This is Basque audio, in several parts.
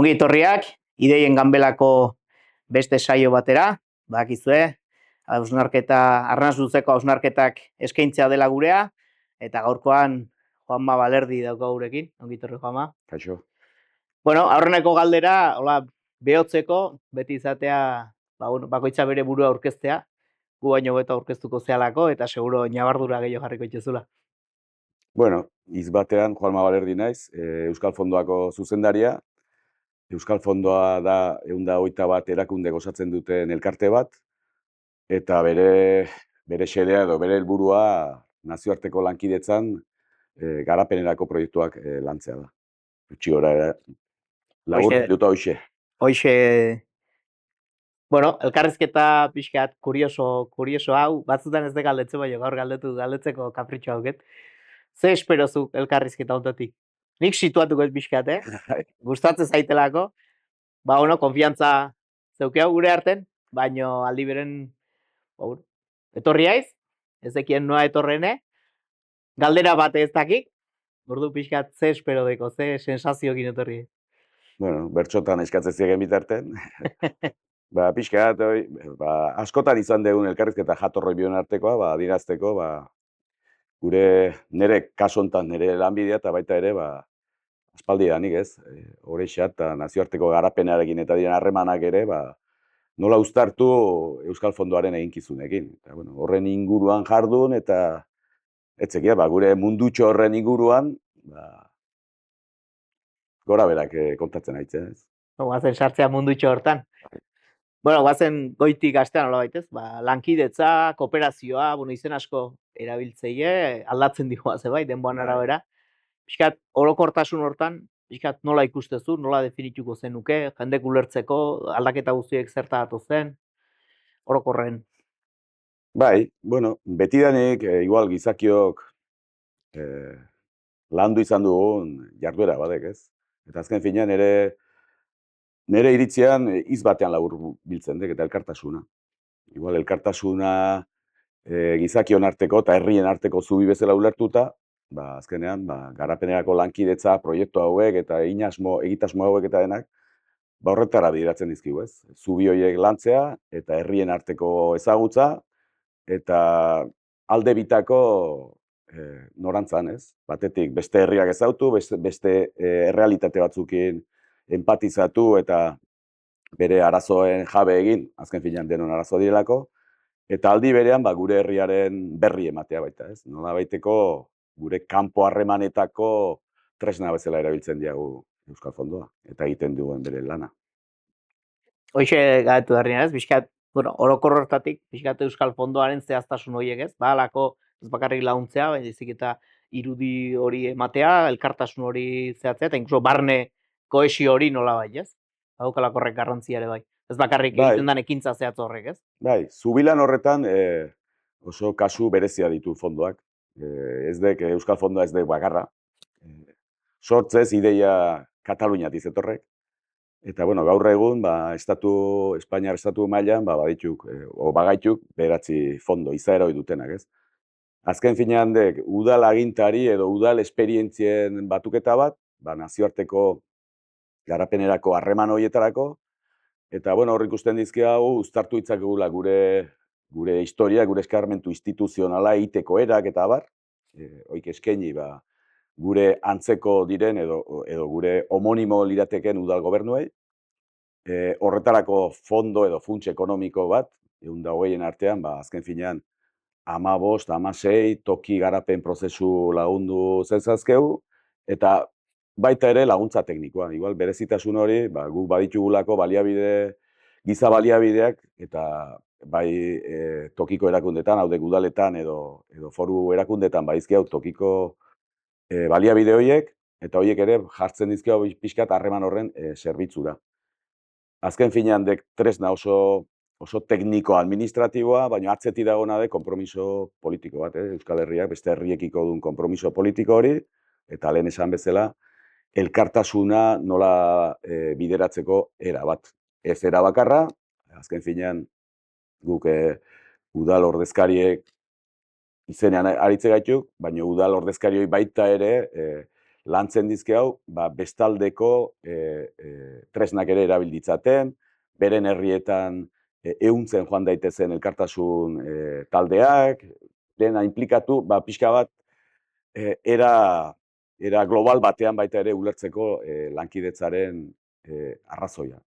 Ongi etorriak, ideien ganbelako beste saio batera, bakizue, arnas luzeko hausnarketak eskaintzea dela gurea, eta gaurkoan Juanma Balerdi dauka gurekin, ongi etorri Juanma. Kaixo. Bueno, aurreneko galdera, hola, behotzeko, beti izatea, bakoitza bere burua aurkeztea, gu baino beto aurkeztuko zehalako, eta seguro ñabardura gehiago jarriko itxezula. Bueno, hitz batean Juanma Balerdi naiz, Euskal Fondoako zuzendaria. Euskal Fondoa da 121 erakunde osatzen duten elkarte bat, eta bere xedea edo bere helburua nazioarteko lankidetzan garapenerako proiektuak lantzea da. Gutxi gora labur duta hoxe. Hoxe, bueno, elkarrizketa pixkat kurioso hau, batzutan ez de galdetzen, baina gaur galdetzeko kapritxo hauket. Ze esperozu elkarrizketa hontatik? Nik situatuko ez pixkat, gustatzen zaitelako, konfiantza zeukeu gure arten, baino aldi beren, etorri haiz, ez dekien noa etorrene, galdera bate ez dakik, ordu pixkat ze espero deko, ze sensazioekin etorri. Bueno, bertxotan eskatzen ziegen bitarten. Pixkat, askotan izan dugun elkarrizketa jatorroi bion artekoa, adirazteko, nire kaso hontan, nire lanbidea eta baita ere, aspaldi danik ez, horrexat eta nazioarteko garapenarekin eta diren harremanak ere, nola uztartu Euskal Fondoaren eginkizunekin. Horren inguruan jardun eta etzekia, gure mundutxo horren inguruan, gora berak kontatzen haitzen ez. Guazen sartzea mundutxo hortan. Guazen goitik astean hola baitez, lankidetza, kooperazioa, izen asko erabiltzeie, aldatzen dihoa bai, denboan arabera. Piskat, orokortasun hortan, piskat nola ikustezu, nola definituko zenuke, jendek ulertzeko, aldaketa guztiek zertatu zen, orokorren. Betidanik, igual gizakiok landu izan dugun jarduera badek ez. Eta azken finean nire iritzian hitz batean labur biltzen dek eta elkartasuna. Igual elkartasuna gizakion arteko eta herrien arteko zubi bezala ulertuta, azkenean garapenerako lankidetza, proiektu hauek eta egitasmo hauek eta denak, horretara bideratzen dizkigu ez. Zubi horiek lantzea eta herrien arteko ezagutza eta alde bitako norantzan ez. Batetik beste herriak ezautu, beste errealitate batzukin empatizatu eta bere arazoen jabe egin, azken finean denon arazo direlako, eta aldi berean gure herriaren berri ematea baita ez. Nola baiteko gure kanpo harremanetako tresna bezala erabiltzen diagu Euskal Fondoa, eta egiten duen bere lana. Hoxe gaitu darrian ez, bizkat, orokor hortatik, bizkat Euskal Fondoaren zehaztasun horiek ez, alako ez bakarrik launtzea, baina izik eta irudi hori ematea, elkartasun hori zehatzea, eta inkluso barne koesio hori nola bai, ez? Haukalako horrek garrantzia ere bai. Ez bakarrik egiten den ekintza zehatz horrek, ez? Zubilan horretan oso kasu berezia ditu fondoak. Euskal Fondoa ez dek bakarra. Sortzez ideia Kataluniatik zetorrek. Eta, gaur egun, Espainiar estatu mailan, bagaituk, 9 fondo, izaera hori dutenak, ez? Azken finean dek, udal agintari edo udal esperientzien batuketa bat, nazioarteko garapenerako harreman horietarako, eta, hor ikusten dizki hau, uztartu itzakegula gure historia, gure eskarmentu instituzionala egiteko erak eta abar, hoik eskaini, gure antzeko diren edo gure homonimo lirateken udal gobernuei, horretarako fondo edo funts ekonomiko bat, 120 artean, azken finean, 15, 16, toki garapen prozesu lagundu zezazkeu, eta baita ere laguntza teknikoa. Igual berezitasun hori, guk baditugulako giza baliabideak, eta bai tokiko erakundetan, haude udaletan edo foru erakundetan badizkiau tokiko baliabide horiek, eta horiek ere jartzen dizkiau pixkat harreman horren zerbitzura. Azken finean dek tresna oso tekniko-administratiboa, baina atzeti dagona de konpromiso politiko bat, Euskal Herriak beste herriekiko duen konpromiso politiko hori, eta lehen esan bezala, elkartasuna nola bideratzeko era bat. Ez era bakarra, azken finean guk udal ordezkariek izenean aritze gaituk, baina udal ordezkarioi baita ere lantzen dizke hau, bestaldeko tresnak ere erabilditzaten, beren herrietan ehuntzen joan daitezen elkartasun taldeak, dena implikatu, pixka bat, era global batean baita ere ulertzeko lankidetzaren arrazoia.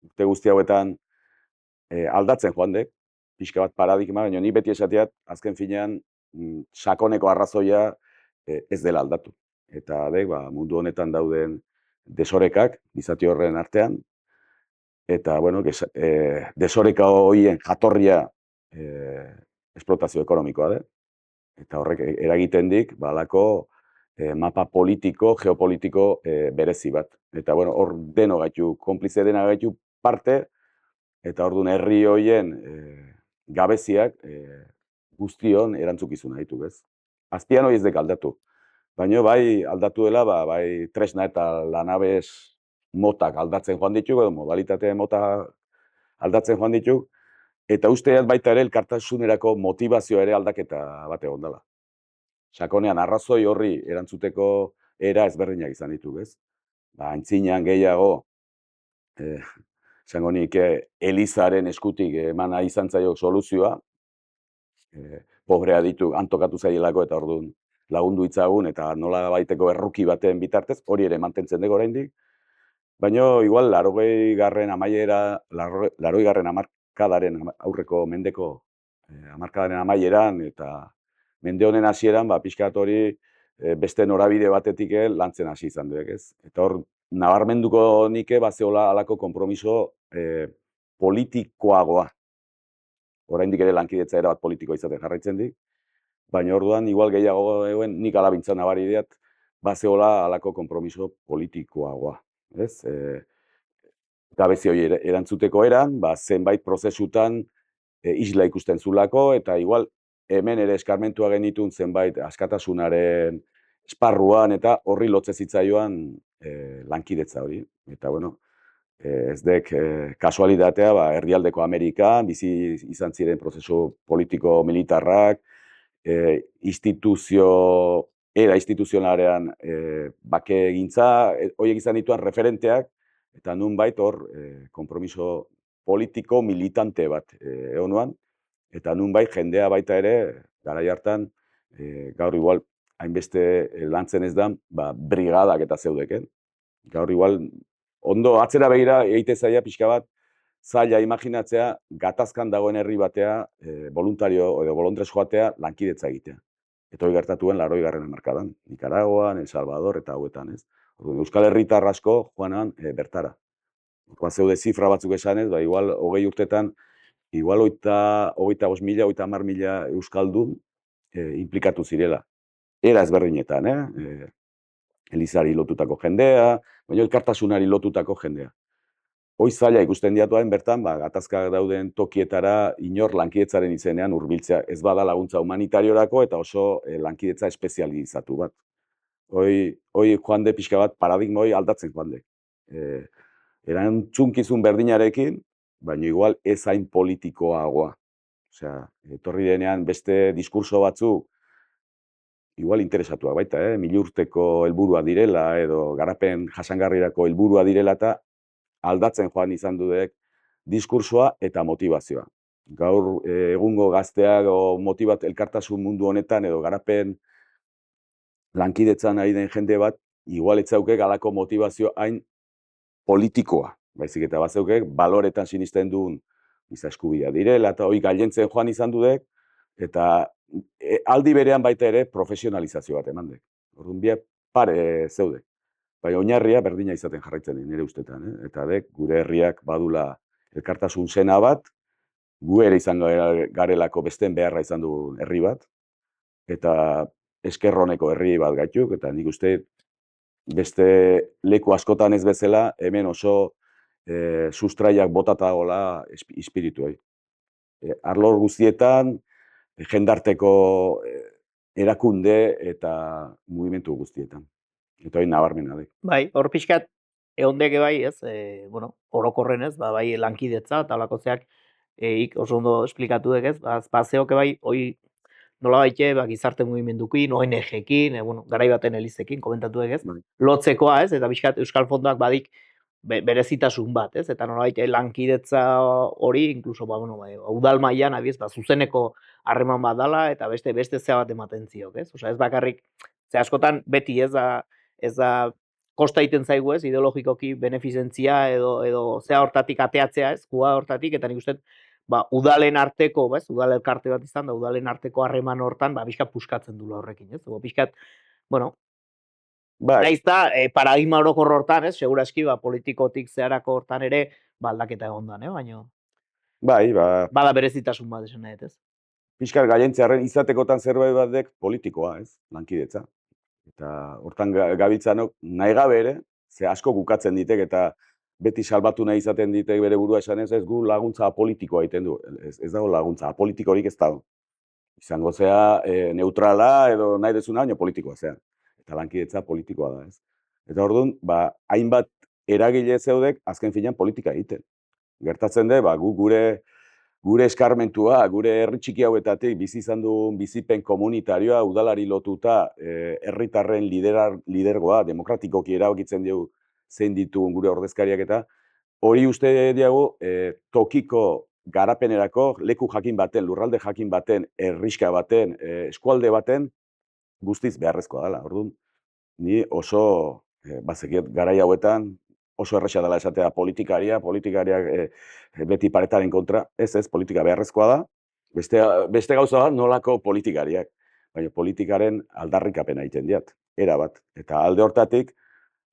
Urte guzti hauetan aldatzen joan dek, pixka bat paradigma, baina ni beti esateat, azken finean, sakoneko arrazoia ez dela aldatu. Eta dek, mundu honetan dauden desorekak, gizati horren artean, eta, bueno, desoreka horien jatorria esplotazio ekonomikoa da. Eta horrek eragiten dik, balako mapa politiko, geopolitiko berezi bat. Eta, bueno, hor deno gaitu, konplize dena gaitu parte, eta orduan herri horien gabeziak guztion erantzukizuna ditu, ez? Azpian hori ez dek aldatu. Baina bai aldatu dela, bai tresna eta lanabez motak aldatzen joan ditu, edo modalitate mota aldatzen joan ditu, eta usteat baita ere elkartasunerako motivazioa ere aldaketa bat egon dela. Sakonean arrazoi horri erantzuteko era ezberdinak izan ditu, ez? Aintzinean gehiago, esango nik, Elizaren eskutik emana izan zaio soluzioa, pobrea ditu antokatu zaielako eta orduan lagundu itzagun eta nola baiteko erruki baten bitartez, hori ere mantentzen dugu oraindik. Baina igual 80. amaiera, 80. hamarkadaren aurreko mendeko hamarkadaren amaieran eta mende honen hasieran, pixkat hori beste norabide batetik lantzen hasi izan duek, ez? Eta hor, nabarmenduko nike bazeola halako konpromiso politikoagoa. Oraindik ere lankidetza erabat politikoa izaten jarraitzen dik, baina orduan igual gehiago egon nik alabintzan nabari diat, bazeola halako konpromiso politikoagoa, ez? Gabezi hori erantzuteko eran, zenbait prozesutan isla ikusten zulako, eta igual hemen ere eskarmentua genitun zenbait askatasunaren esparruan eta horri lotze zitzaioan lankidetza hori. Eta, bueno, ez dek kasualitatea, herrialdeko Amerikan, bizi izan ziren prozesu politiko-militarrak, instituzionalean bake egintza, horiek izan dituan referenteak, eta nunbait hor konpromiso politiko militante bat egonuan, eta nunbait jendea baita ere, garai hartan, gaur igual hainbeste lantzen ez da, brigadak eta zeudeken. Gaur igual, ondo atzera begira egite zaila pixka bat, zaila imaginatzea gatazkan dagoen herri batea, voluntario edo bolondrez joatea lankidetza egitea. Eta hori gertatuen 80. hamarkadan, Nikaraguan, El Salvador eta hauetan, ez? Euskal Herritar asko joanan bertara. Zeude zifra batzuk esanez, igual 20 urtetan, igual 25.000, 30.000 euskaldun implikatu zirela. Era ezberdinetan, Elizari lotutako jendea, baina elkartasunari lotutako jendea. Hoi zaila ikusten diatuaren bertan, gatazkak dauden tokietara inor lankidetzaren izenean hurbiltzea. Ez bada laguntza humanitariorako eta oso lankidetza espezializatu bat. Hoi joan de pixka bat paradigma hoi aldatzen joan de. Erantzunkizun berdinarekin, baina igual ez hain politikoagoa. Osea, etorri denean beste diskurso batzuk igual interesatuak baita, milurteko helburua direla edo garapen jasangarrirako helburua direla eta aldatzen joan izan dudek diskursoa eta motivazioa. Gaur egungo gazteak motibat elkartasun mundu honetan edo garapen lankidetzan ari den jende bat, igual etzauke galako motivazio hain politikoa. Baizik eta bazeukek baloretan sinisten duen giza eskubidea direla eta hori gailentzen joan izan dudek eta aldi berean baita ere profesionalizazio bat eman dek. Orduan biak pare zeude. Baina oinarria berdina izaten jarraitzen nire ustetan. Eta dek, gure herriak badula elkartasun zena bat, gu ere izan garelako besten beharra izan du herri bat, eta eskerroneko herri bat gaituk, eta nik uste beste leku askotan ez bezala, hemen oso sustraiak botata gola espirituei. Arlo guztietan, jendarteko erakunde eta mugimendu guztietan. Eta hori nabarmena dek. Bai, hor pixkat, eondeke bai, ez, bueno, orokorren ez, bai lankidetza, eta holako zeak, oso ondo esplikatu dek ez, zeoke bai, hoi nola baite, gizarte mugimendukin, ONG-ekin, bueno, garai baten elizekin, komentatu dek ez, Bai. lotzekoa ez, eta pixkat Euskal Fondoak badik berezitasun bat, ez? Eta nolabait lankidetza hori, incluso udal mailan abiez, zuzeneko harreman bat dala eta beste zea bat ematen ziok, ez? Osea, ez bakarrik, ze askotan beti ez da kosta egiten zaigu, ez? Ideologikoki benefizentzia edo zea hortatik ateatzea, ez? Jua hortatik eta nik uste udalen arteko, udal elkarte bat izan da, udalen arteko harreman hortan, pixkat puskatzen dula horrekin, ez? Pixkat, bueno, Bai, naiz da, paradigma orokor hortan, ez? Segurazki, politikotik zeharako hortan ere, aldaketa egon da, baina bai, bada berezitasun bat esan nahi, ez? pixkar gaientzearen izatekotan zerbait batek politikoa, ez, lankidetza. Eta hortan gabiltzanok nahi gabe ere, ze asko gukatzen ditek eta beti salbatu nahi izaten ditek bere burua esanez, ez gu laguntza apolitikoa egiten du. Ez dago laguntza apolitikorik ez dago. Izango zea neutrala edo nahi dezuna, baina politikoa zea. Eta lankidetza politikoa da, ez. Eta orduan, hainbat eragile zeudek azken finean politika egiten. Gertatzen da, gu gure eskarmentua, gure herri txiki hauetatik bizi izan duen bizipen komunitarioa udalari lotuta herritarren lidergoa, demokratikoki erabakitzen dugu zein ditugun gure ordezkariak eta hori uste dugu tokiko garapenerako leku jakin baten, lurralde jakin baten, herriska baten, eskualde baten guztiz beharrezkoa dela. Orduan, ni oso bazekiet garai hauetan oso erresa dela esatea politikariak beti paretaren kontra, ez, politika beharrezkoa da, beste gauza bat nolako politikariak, baina politikaren aldarrikapena egiten diat, era bat. Eta alde hortatik,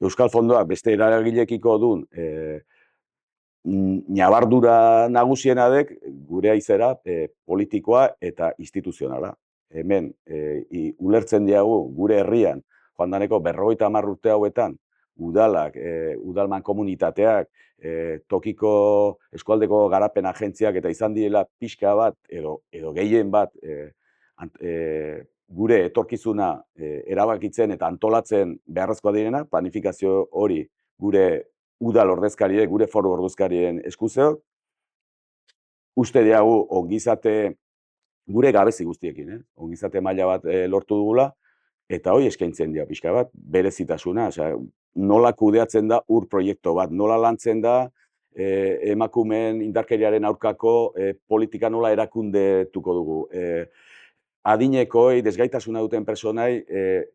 Euskal Fondoak beste eragilekiko duen nabardura nagusiena dek gure aizera politikoa eta instituzionala. Hemen, ulertzen diagu gure herrian, joan daneko 50 urte hauetan, udalak, udalman komunitateak, tokiko eskualdeko garapen agentziak eta izan direla pixka bat edo gehien bat gure etorkizuna erabakitzen eta antolatzen beharrezkoa direna, planifikazio hori gure udal ordezkariek, gure foru ordezkarien eskuzeok, uste diagu ongizate gure gabezi guztiekin, ongizate maila bat lortu dugula, eta hoi eskaintzen dira pixka bat, berezitasuna, nola kudeatzen da proiektu bat, nola lantzen da emakumeen indarkeriaren aurkako politika nola erakundetuko dugu. Adinekoi, desgaitasuna duten personai,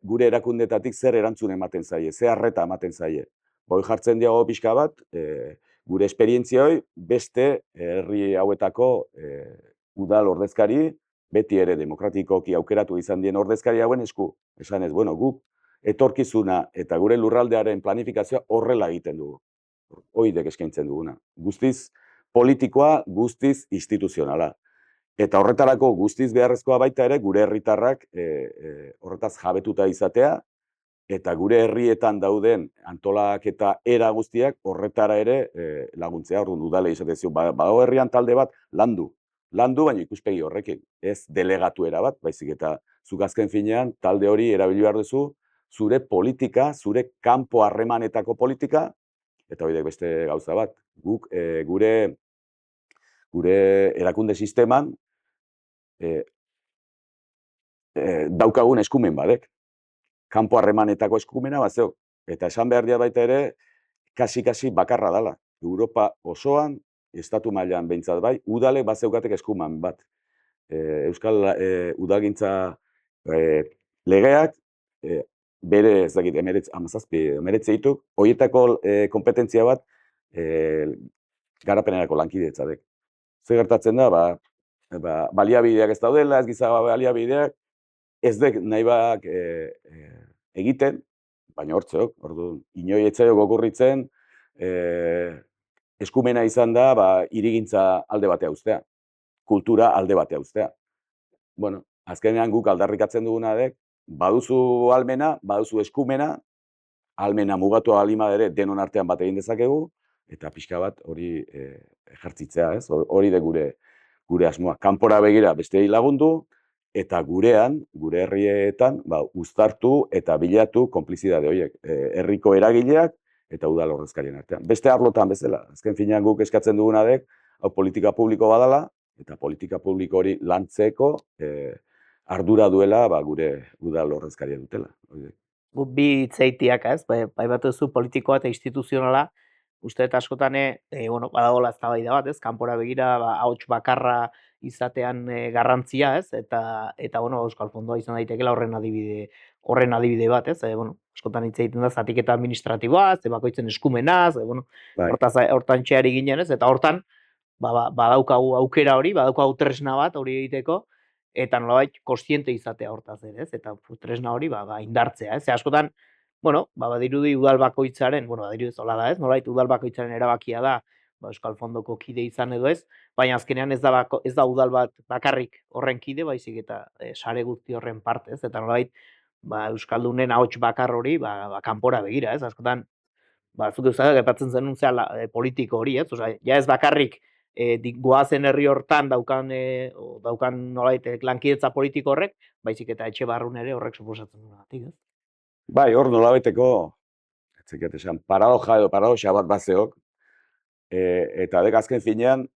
gure erakundetatik zer erantzun ematen zaie, zer arreta ematen zaie. Hoi jartzen diago pixka bat, gure esperientzioi beste herri hauetako udal ordezkari, beti ere demokratikoki aukeratu izan dien ordezkari hauen esku. Esan ez, guk etorkizuna eta gure lurraldearen planifikazioa horrela egiten dugu. Hoidek eskaintzen duguna. Guztiz politikoa, guztiz instituzionala. Eta horretarako guztiz beharrezkoa baita ere, gure herritarrak horretaz jabetuta izatea, eta gure herrietan dauden antolaketa era guztiak horretara ere laguntzea. Orduan udale izatezio, badago herrian talde bat landu, baina ikuspegi horrekin, ez delegatu era bat, baizik eta zuk azken finean talde hori erabili behar duzu, zure politika, zure kanpo harremanetako politika, eta hori beste gauza bat, guk gure erakunde sisteman daukagun eskumen badek, kanpo harremanetako eskumena bat zeu, eta esan behar dira baita ere, kasi bakarra dala. Europa osoan, estatu mailan behintzat bai, udale bat zeukatek eskuman bat. Euskal udalgintza legeak, bere, ez dakit, 19 dituk, horietako kompetentzia bat garapenerako lankidetzatek. Zer gertatzen da, baliabideak ez daudela, ez giza baliabideak, ez dek nahi bak egiten, baina hortzeok, orduan, inoi etzaio okurritzen, eskumena izan da, hirigintza alde batea uztea, kultura alde batea uztea. Bueno, azkenean guk aldarrikatzen duguna dek, baduzu almena, baduzu eskumena, almena mugatu alima ere denon artean bat egin dezakegu, eta pixka bat hori ejertzitzea, ez? Hori de gure asmoa. Kanpora begira beste lagundu, eta gurean, gure herrietan, uztartu eta bilatu konplizidade horiek. Herriko eragileak eta udal ordezkarien artean. Beste arlotan bezala, azken finean guk eskatzen duguna dek, hau politika publiko badala, eta politika publiko hori lantzeko ardura duela gure udal ordezkaria dutela. Bi hitzeitiak, ez? Bai batu zu politikoa eta instituzionala, uste dut askotan, bueno, badagoela eztabaida bat, ez, kanpora begira, ahots bakarra izatean garrantzia, ez, eta bueno, Euskal Fondoa izan daitekeela horren adibide bat, ez, bueno, askotan hitz egiten da zatiketa administratiboa, ze bakoitzen eskumenaz, bueno, Bai, hortan txeari ginen, ez, eta hortan, badaukagu aukera hori, badaukagu tresna bat hori egiteko, eta nolabait kontziente izatea hortaz ere, ez? Eta tresna hori indartzea, ez? Ze askotan, bueno, badirudi udal bakoitzaren, bueno, badirudi zola da, ez? Nolabait udal bakoitzaren erabakia da, Euskal Fondoko kide izan edo ez, baina azkenean ez da udal bat bakarrik horren kide, baizik eta sare guzti horren parte, ez? Eta nolabait, Euskaldunen ahots bakar hori, kanpora begira, ez? Askotan, zuk euskara gertatzen zenun zela politiko hori, ez? Osea, ja ez bakarrik goazen herri hortan daukan nolait lankidetza politiko horrek, baizik eta etxe barrun ere horrek suposatzen duenatik, ez? bai, hor nolabaiteko, etzekiat esan, paradoja edo paradoxa bat bazeok, eta dek azken finean,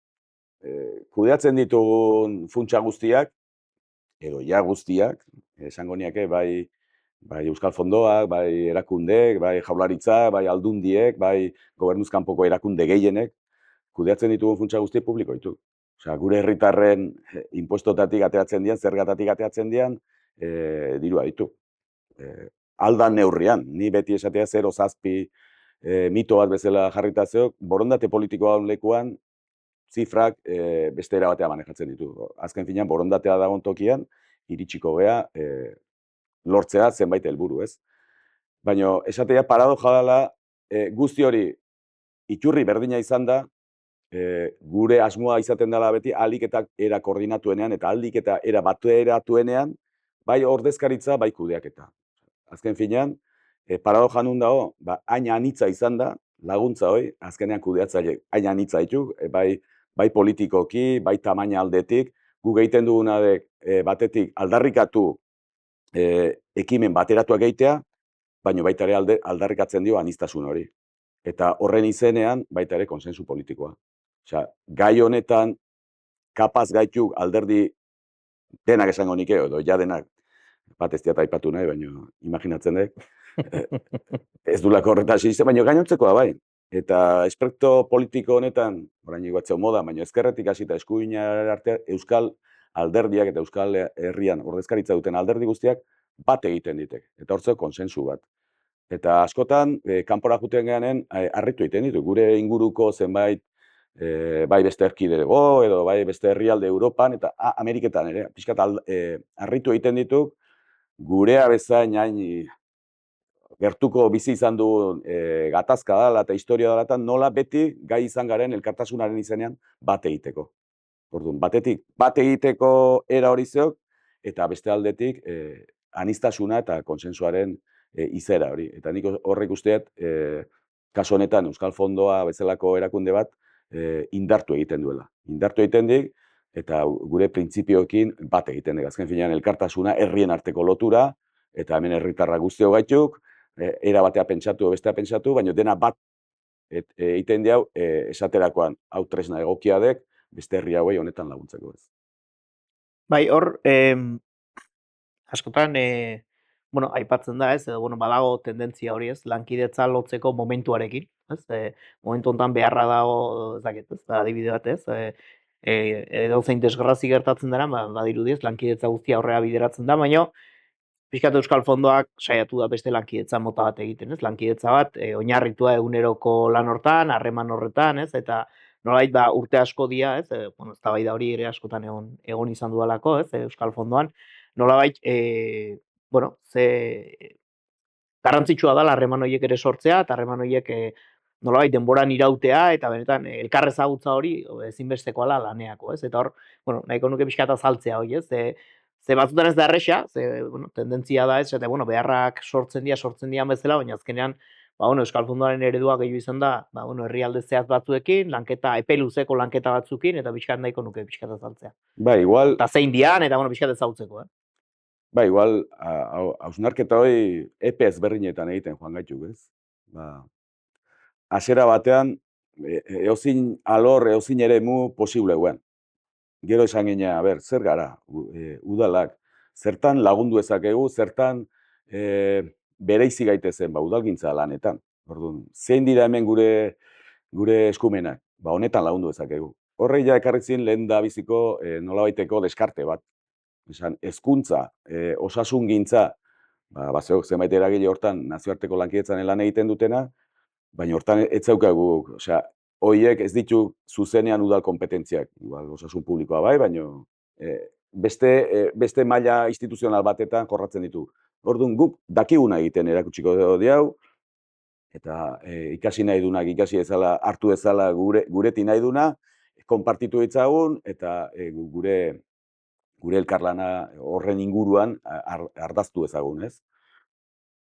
kudeatzen ditugun funtsa guztiak, edo ja guztiak, esango niake, bai Euskal Fondoak, bai erakundeek, bai jaurlaritzak, bai aldundiek, bai gobernuz kanpoko erakunde gehienek, kudeatzen ditugun funtsa guzti publiko ditu. Osea, gure herritarren impuestotatik ateratzen dian, zergatatik ateratzen dian, dirua ditu. Aldan neurrian, ni beti esatea 0,7 mito bat bezala jarritazeok, borondate politikoa lekuan, zifrak beste era batea manejatzen ditu. Azken finean, borondatea dagoen tokian, iritsiko gea lortzea zenbait helburu, ez? Baina esatea paradoja dela, guzti hori iturri berdina izan da, gure asmoa izaten dela beti ahalik eta era koordinatuenean eta ahalik eta era bateratuenean, bai ordezkaritza, bai kudeaketa. Azken finean, paradoja nun dago, hain anitza izan da, laguntza hoi, azkenean kudeatzaile hain anitza ditu, bai politikoki, bai tamaina aldetik, guk egiten duguna batetik aldarrikatu ekimen bateratuak egitea, baina baita ere aldarrikatzen dio aniztasun hori. Eta horren izenean baita ere konsensu politikoa. Osea, gai honetan kapaz gaituk alderdi denak esango nike, edo ja denak, bat ez diat aipatu nahi, baina imaginatzen dut, ez dulako horretan sinisten, baina gainontzekoa bai. Eta espektro politiko honetan, orain iguatzeu moda, baina ezkerretik hasita eskuinar artean, euskal alderdiak eta euskal herrian ordezkaritza duten alderdi guztiak bat egiten ditek. Eta hortzeko konsensu bat. Eta askotan, kanpora juten geanen, harritu egiten ditu. Gure inguruko zenbait, bai beste erkidego, edo bai beste herrialde Europan, eta Ameriketan ere, pixkat harritu egiten ditu, gurea bezain hain gertuko bizi izan du gatazka dela eta historia dela, nola beti gai izan garen elkartasunaren izenean bat egiteko. Orduan, batetik bat egiteko era hori zeok, eta beste aldetik aniztasuna eta konsensuaren izera hori. Eta nik horrek usteat, kasu honetan Euskal Fondoa bezalako erakunde bat indartu egiten duela. Indartu egiten dik, eta gure printzipioekin bat egiten dik. Azken finean elkartasuna, herrien arteko lotura, eta hemen herritarra guztio gaituk, era batea pentsatu, bestea pentsatu, baina dena bat egiten diau esaterakoan hau tresna egokia dek, beste herri hauei honetan laguntzeko ez. Bai, hor, askotan, bueno, aipatzen da, ez, bueno, badago tendentzia hori, ez, lankidetza lotzeko momentuarekin, ez, momentu honetan beharra dago, ez dakit, ez, adibide bat, ez, edo zein desgrazi gertatzen dara, badirudi ez, lankidetza guztia aurrera bideratzen da, baina, pixkat Euskal Fondoak saiatu da beste lankidetza mota bat egiten, ez, lankidetza bat, oinarritua eguneroko lan hortan, harreman horretan, ez, eta nolait urte asko dira, ez, bueno, eztabaida hori ere askotan egon izan dudalako, ez, Euskal Fondoan, nolabait, bueno, garrantzitsua da harreman horiek ere sortzea, eta harreman horiek nolabait denboran irautea, eta benetan elkar ezagutza hori ezinbestekoa da laneako, ez? Eta hor, bueno, nahiko nuke pixka bat azaltzea hori, ez? Ze batzutan ez da erresa, bueno, tendentzia da ez, eta bueno, beharrak sortzen dian bezala, baina azkenean, bueno, Euskal Fondoaren eredua gehiago izan da, bueno, herrialde zehatz batzuekin, lanketa, epe luzeko lanketa batzukin, eta pixka nahiko nuke pixka bat azaltzea. Ba, igual... Eta zein dian, eta bueno, pixka bat ezagutzeko, Ba, igual, hausnarketa hori epe ezberdinetan egiten joan gaituk, ez? Ba, hasiera batean, eozin alor, eozin eremu posible guen. Gero esan gina, zer gara, udalak, zertan lagundu ezakegu, zertan bereizi gaitezen, udalgintza lanetan. Orduan, zein dira hemen gure gure eskumenak, ba, honetan lagundu dezakegu. Horrek ja ekarri zin lehen da biziko nolabaiteko deskarte bat. Esan, hezkuntza, osasungintza, bazeok zenbait eragile hortan nazioarteko lankidetzan lan egiten dutena, baina hortan ez zaukagu, osea, horiek ez ditu zuzenean udal kompetentziak, igual osasun publikoa bai, baina beste maila instituzional batetan jorratzen ditu. Orduan guk dakiguna egiten erakutsiko diau, eta ikasi nahi dunak ikasi ezala, hartu ezala guretik nahi duna, konpartitu ditzagun, eta gure elkarlana horren inguruan ardaztu ezagun, ez?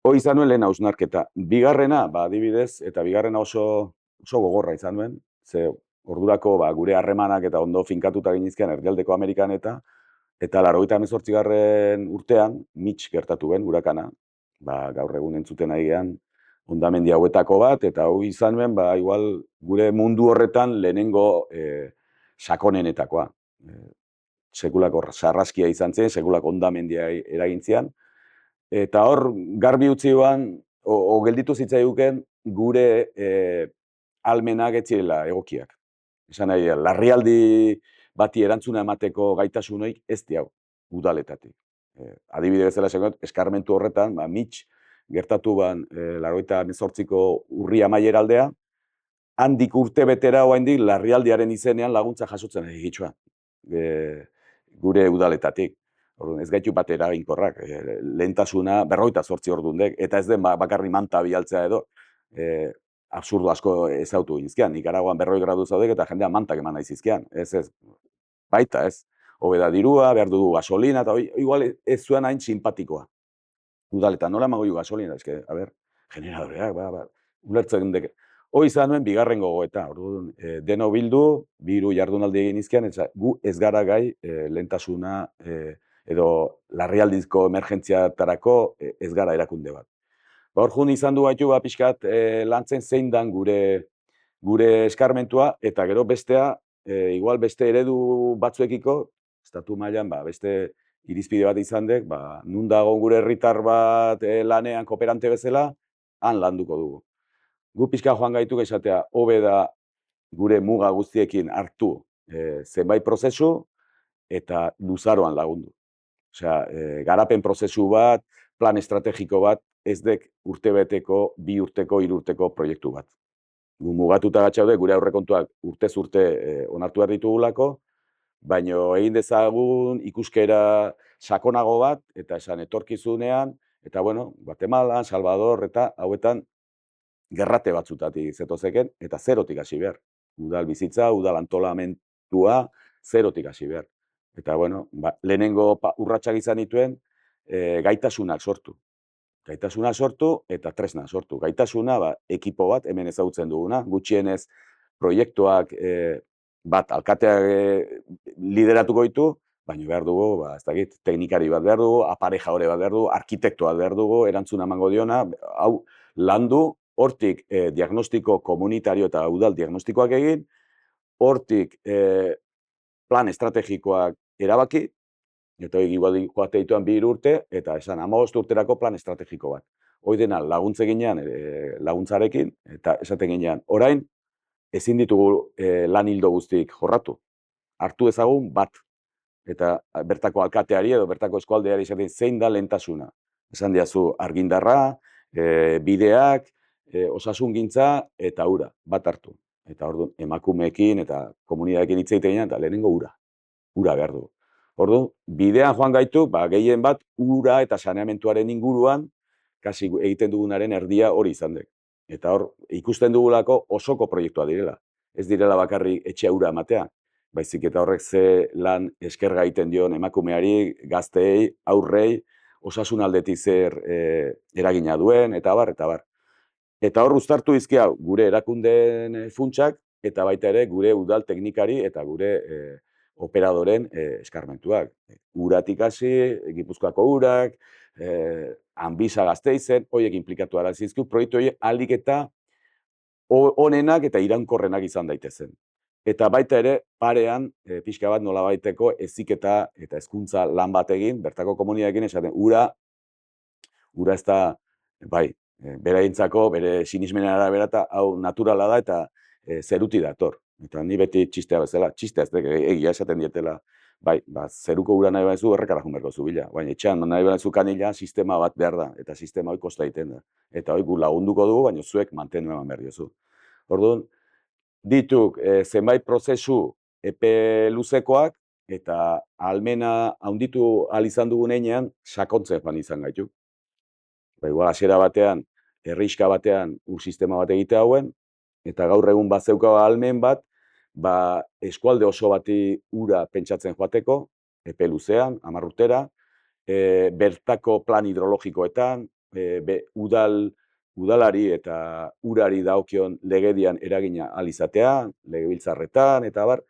Hoi izan nuen lehen hausnarketa. Bigarrena, adibidez, eta bigarrena oso gogorra izan nuen, ze ordurako gure harremanak eta ondo finkatuta ginizkian Erdialdeko Amerikan eta 98. urtean, Mitch gertatu ben, hurakana, gaur egun entzuten ari gean, hondamendi hauetako bat, eta hoi izan nuen, igual gure mundu horretan lehenengo sakonenetakoa. Sekulako sarraskia izan zen, sekulako hondamendia eragintzean, eta hor, garbi utzi joan, gelditu zitzaiuken gure almenak ez zirela egokiak. Esan nahi, larrialdi bati erantzuna emateko gaitasunoik ez diau, udaletatik. Adibide bezala esan eskarmentu horretan, Mitch gertatu ban 98ko urri amaiera aldea, handik urte betera oraindik larrialdiaren izenean laguntza jasotzen egitxoa gure udaletatik. Ez gaitu bat eraginkorrak, lehentasuna 58 ordundek, eta ez den bakarri manta bialtzea edo, absurdo asko ezautu ginezkean. Nikaraguan 40 gradu zaudek eta jendea mantak eman nahi zizkean. Ez, baita ez. Hobeda dirua, behar dugu gasolina, eta igual ez zuen hain simpatikoa. Udaleta, nola emango ju gasolina, a ber, generadoreak, ulertzen deke. Hoi izan nuen bigarren gogoeta, deno bildu, biru jardunaldi egin izkean, gu ez gara gai lehentasuna edo larrialdizko emergentziatarako ez gara erakunde bat. Hor jun izan du gaitu pixkat lantzen zein dan gure eskarmentua, eta gero bestea, igual beste eredu batzuekiko, estatu mailan beste irizpide bat izan dek, nun dago gure herritar bat lanean kooperante bezala, han landuko dugu. Gu pixka joan gaitu esatea, hobe da gure muga guztiekin hartu zenbait prozesu eta luzaroan lagundu. Osea, garapen prozesu bat, plan estrategiko bat, ez dek urtebeteko, 2 urteko, 3 urteko proiektu bat. Gu mugatuta gatxaude, gure aurrekontuak urtez urte onartu behar ditugulako, baina egin dezagun ikuskera sakonago bat, eta esan etorkizunean, eta bueno, Guatemala, Salvador, eta hauetan gerrate batzutatik zetozeken, eta zerotik hasi behar. Udal bizitza, udal antolamentua, zerotik hasi behar. Eta bueno, lehenengo urratsak izan dituen, gaitasunak sortu. Gaitasunak sortu eta tresna sortu. Gaitasuna, ekipo bat, hemen ezagutzen duguna, gutxienez proiektuak bat alkateak lideratuko ditu, baina behar dugu, ez dakit, teknikari bat behar dugu, aparejadore bat behar dugu, arkitekto bat behar dugu, erantzuna emango diona, hau landu, hortik diagnostiko komunitario eta udal diagnostikoak egin, hortik plan estrategikoak erabaki, eta hori joate dituan 2 urte, eta esan 15 urterako plan estrategiko bat. Hoi dena laguntze ginean, laguntzarekin, eta esaten ginean, orain, ezin ditugu lan hildo guztiik jorratu. Hartu ezagun bat, eta bertako alkateari edo bertako eskualdeari esaten zein da lehentasuna. Esan diazu argindarra, bideak, osasungintza eta ura, bat hartu. Eta orduan emakumeekin eta komunidadekin hitz egiten eta lehenengo ura behar du. Orduan, bidean joan gaitu, gehien bat ura eta saneamentuaren inguruan, kasi egiten dugunaren erdia hori izan dek. Eta hor, ikusten dugulako osoko proiektua direla. Ez direla bakarrik etxea ura ematea, baizik eta horrek ze lan eskerga egiten dion emakumeari, gazteei, aurrei, osasun aldetik zer eragina duen, eta bar, eta bar. Eta hor uztartu izkia gure erakundeen funtsak, eta baita ere gure udal teknikari eta gure operadoren eskarmentuak. Uratik hasi, Gipuzkoako urak, Anbisa Gasteizen, horiek inplikatu arazizkiu, proiektu horiek alik eta onenak eta iraunkorrenak izan daitezen. Eta baita ere, parean, pixka bat nola baiteko eziketa eta hezkuntza lan bat egin, bertako komunidadekin esaten, ura ez da, bai, beraientzako, bere sinismenen arabera eta hau naturala da eta zeruti dator. Eta ni beti txistea bezala, txistea ez dek, egia esaten dietela, bai, zeruko ura nahi baduzu errekara junberko zu bila. Baina etxean nahi baduzu kanila, sistema bat behar da, eta sistema hori kosta egiten da. Eta hori gu lagunduko dugu, baina zuek mantenu eman behar diozu. Orduan, dituk zenbait prozesu epe luzekoak, eta almena handitu ahal izan dugun heinean, sakontzen joan izan gaitu. Ba, igual, hasiera batean, herrixka batean, sistema bat egite hauen, eta gaur egun bat zeuka ahalmen bat, ba, eskualde oso bati ura pentsatzen joateko, epe luzean, 10 urtera, bertako plan hidrologikoetan, udalari eta urari daokion legedian eragina alizatea, legebiltzarretan, eta bar,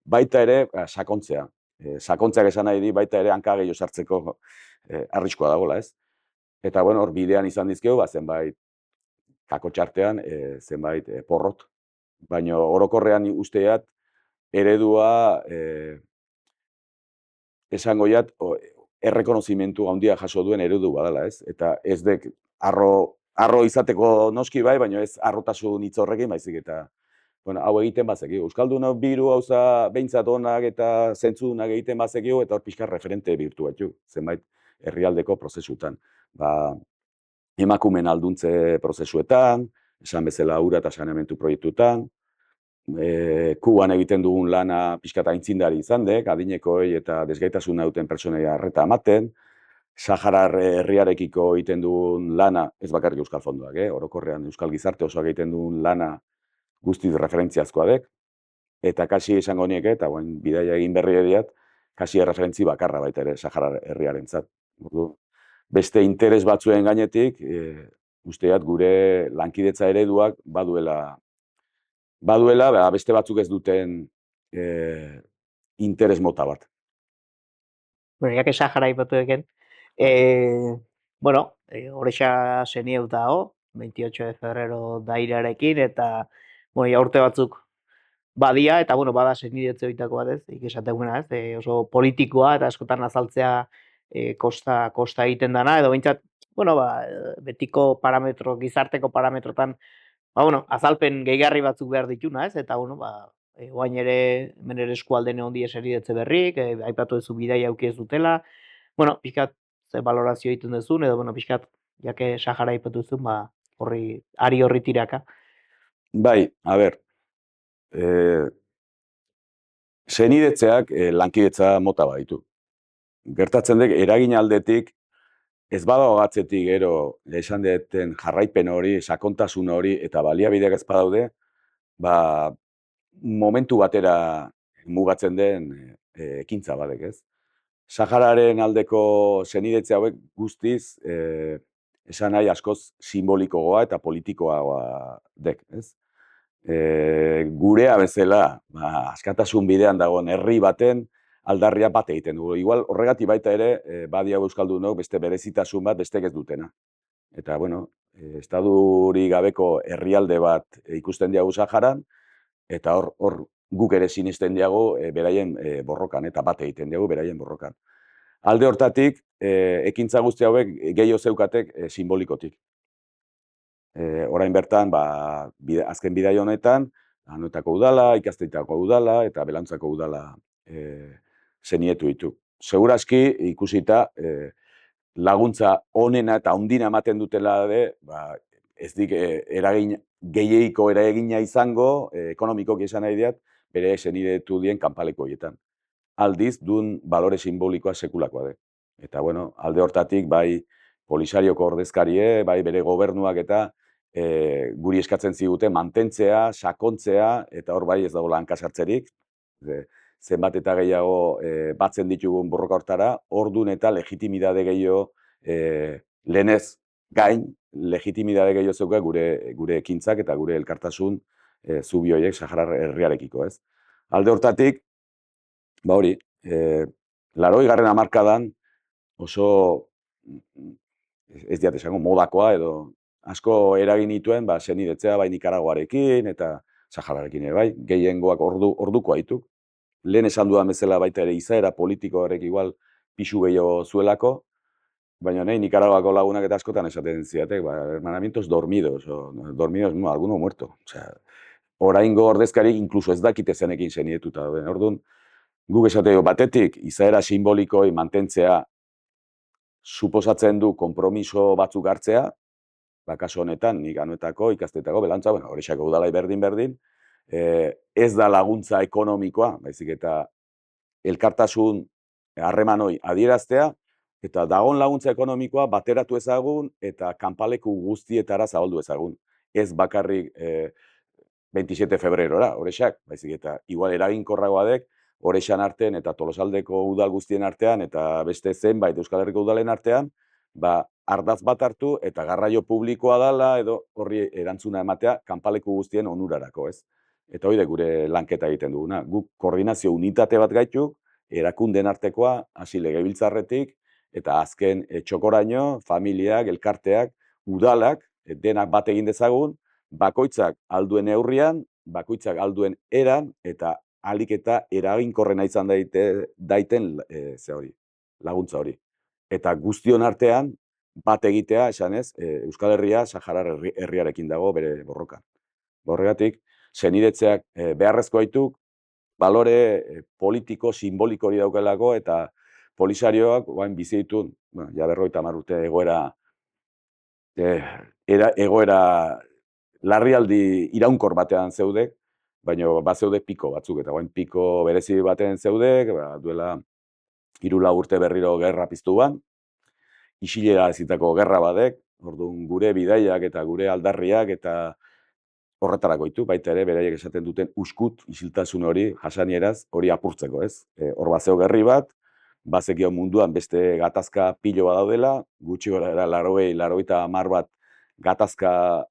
baita ere sakontzea. Sakontzeak esan nahi di, baita ere hanka gehiago sartzeko arriskoa dagoela, ez? Eta, bueno, hor bidean izan dizkegu, zenbait kakotxartean, zenbait porrot. Baina orokorrean usteat, eredua, esango jat, errekonozimentu handia jaso duen eredu badala, ez? Eta ez dek arro izateko noski bai, baina ez arrotasun hitz horrekin, baizik eta, bueno, hau egiten bazekio. Euskaldunok biru gauza behintzat onak eta zentzudunak egiten bazekio, eta hor pixka referente bihurtu baitu, zenbait herrialdeko prozesutan. Ba, emakumen alduntze prozesuetan, esan bezala ura eta saneamentu proiektutan, Kuban egiten dugun lana pixkat aintzindari izan dek, adinekoi eta desgaitasuna duten pertsonei arreta ematen, Saharar herriarekiko egiten dugun lana, ez bakarrik Euskal Fondoak, orokorrean Euskal Gizarte osoak egiten dugun lana guztiz referentziazkoa dek, eta kasi esango nieke, eta bidaia egin berri ediat, kasi referentzi bakarra baita ere Saharar herriarentzat. Beste interes batzuen gainetik, usteat gure lankidetza ereduak baduela beste batzuk ez duten interes mota bat. Bueno, ya que Sahara aipatu eken, bueno, horrexa zenieu dago, 28 de febrero dairarekin, eta, bueno, ja urte batzuk badia, eta, bueno, bada zenidetze hoitako bat ez, ikesateguna ez, oso politikoa eta askotan azaltzea kosta egiten dana, edo behintzat, bueno, betiko parametro, gizarteko parametrotan, bueno, azalpen gehigarri batzuk behar dituna ez, eta, bueno, oain ere, hemen ere eskualden egon die zenidetze berrik, aipatu duzu bidaia auki ez dutela, bueno, pixkat, ze valorazio egiten duzun, edo, bueno, pixkat, jake Sahara aipatu duzun, ari horri tiraka. Bai, a ber, zenidetzeak lankidetza mota baditu. Gertatzen dek, eragin aldetik, ez badago gatzetik gero, esan deten jarraipen hori, sakontasun hori, eta baliabideak ez badaude, momentu batera mugatzen den ekintza badek, ez? Sahararen aldeko zenidetze hauek guztiz, esan nahi askoz simbolikoa eta politikoa dek, ez? Gurea bezala, askatasun bidean dagoen herri baten aldarria bat egiten dugu. Igual horregatik baita ere, badia euskaldunok beste berezitasun bat bestek ez dutena. Eta, bueno, estaduri gabeko herrialde bat ikusten diagu Saharan, eta hor guk ere sinisten diago beraien borrokan, eta bat egiten diagu beraien borrokan. Alde hortatik, ekintza guzti hauek gehiago zeukatek simbolikotik. Orain bertan, azken bidai honetan, Anoetako udala, Ikasteitako udala eta Belantzako udala zenietu ditu. Segurazki ikusita laguntza onena eta ondina ematen dutela ez dik eragin gehiagiko eragina izango, ekonomikoki esan nahi diat, bere zenidetu dien kanpaleko horietan. Aldiz, dun balore simbolikoa sekulakoa de. Eta, bueno, alde hortatik, bai Polisarioko ordezkarie, bai bere gobernuak eta guri eskatzen zigute mantentzea, sakontzea, eta hor bai ez dagoela hankasartzerik, zenbat eta gehiago batzen ditugun borroka hortara, ordun eta legitimidade gehiago lehenez gain, legitimidade gehiago zeuka gure ekintzak eta gure elkartasun zubi horiek Saharar herriarekiko, ez? Alde hortatik, hori, 80. hamarkadan oso, ez diat esango, modakoa edo asko eragin dituen, zenidetzea bai Nikaraguarekin eta Sahararekin ere bai, gehiengoak orduko haituk. Lehen esan dudan bezala baita ere izaera politikoarek igual pixu gehiago zuelako, baina nahi Nikaraguako lagunak eta askotan esaten ziatek, hermanamientos dormidos, no, alguno muerto. oraingo ordezkari inkluso ez dakite zenekin senidetuta dauden. Orduan, guk esate batetik, izaera simbolikoi mantentzea suposatzen du konpromiso batzuk hartzea, kasu honetan, nik Anoetako, ikastetako, Belantza, Orexako udalai berdin, ez da laguntza ekonomikoa, baizik eta elkartasun harremanoi adieraztea, eta dagon laguntza ekonomikoa bateratu ezagun eta kanpaleku guztietara zabaldu ezagun. Ez bakarrik 27 febrerora, Orexak, baizik eta igual eraginkorragoa dek, Orexan artean eta Tolosaldeko udal guztien artean eta beste zenbait Euskal Herriko udalen artean, ardaz bat hartu eta garraio publikoa dala edo horri erantzuna ematea kanpaleku guztien onurarako, ez? Eta hori da gure lanketa egiten duguna. Guk koordinazio unitate bat gaitu, erakunden artekoa, hasi legebiltzarretik, eta azken txokoraino, familiak, elkarteak, udalak, denak bat egin dezagun, bakoitzak alduen neurrian, bakoitzak alduen eran, eta alik eta eraginkorrena izan daiten laguntza hori. Eta guztion artean, bat egitea, esan ez, Euskal Herria Saharar herriarekin dago bere borrokan. Horregatik, senidetzeak beharrezko haituk, balore politiko, simboliko hori daukelako, eta polisarioak, guain bizi ditun, ja 50 urte egoera larrialdi iraunkor batean zeudek, baina bat zeude piko batzuk, eta guain piko berezi baten zeudek, duela 3 urte berriro gerra piztu ban, isilera ezitako gerra badek, orduan gure bidaiak eta gure aldarriak eta horretarako ditu, baita ere, beraiek esaten duten uskut, isiltasun hori, jasanieraz, hori apurtzeko, ez? Hor bazeo gerri bat, bazekio munduan beste gatazka pilo bat daudela, gutxi gora era 80 bat gatazka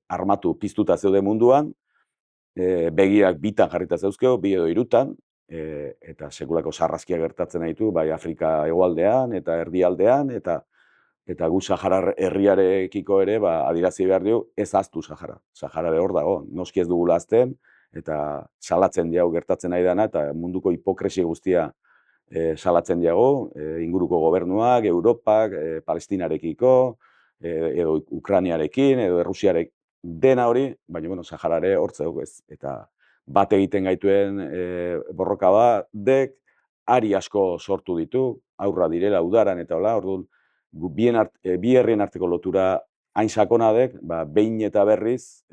armatu piztuta zeude munduan, begiak bitan jarrita zeuzkeo, 2 edo 3, eta sekulako sarrazkiak gertatzen ditu, bai Afrika hegoaldean eta erdialdean, eta gu Saharar herriarekiko ere, adirazi behar dugu, ez ahaztu Sahara. Sahara hor dago, noski ez dugula ahazten, eta salatzen diago gertatzen nahi dana, eta munduko hipokresi guztia salatzen diago, inguruko gobernuak, Europak, Palestinarekiko, edo Ukrainiarekin, edo Errusiarek, dena hori, baina, Saharare hortze dugu ez. Eta bat egiten gaituen borroka batek, ari asko sortu ditu, aurra direla udaran eta hola, orduan, bi herrien arteko lotura hain sakonadek, behin eta berriz,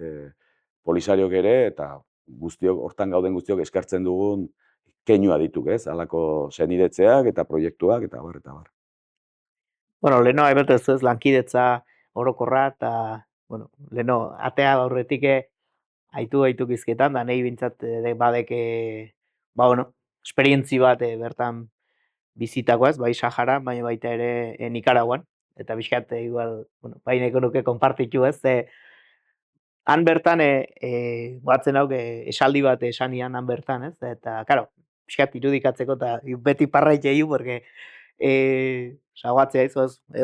polisariok ere, eta guztiok, hortan gauden guztiok eskartzen dugun keinua dituk, ez? Halako senidetzeak eta proiektuak, eta bar, eta bar. Bueno, leheno, aipatu ez lankidetza orokorra, eta, bueno, leheno, atea aurretik aitu gizketan, da nahi bintzat badek, esperientzi bat bertan bizitako ez, bai Sahara, baina baita ere Nikaraguan, eta bizkat, igual, bai nahiko nuke konpartitu ez, han bertan, batzen hau, esaldi bat esanian han bertan, ez, eta, karo, bizkat irudikatzeko, eta beti parraite hiu, porque, guatzea ez,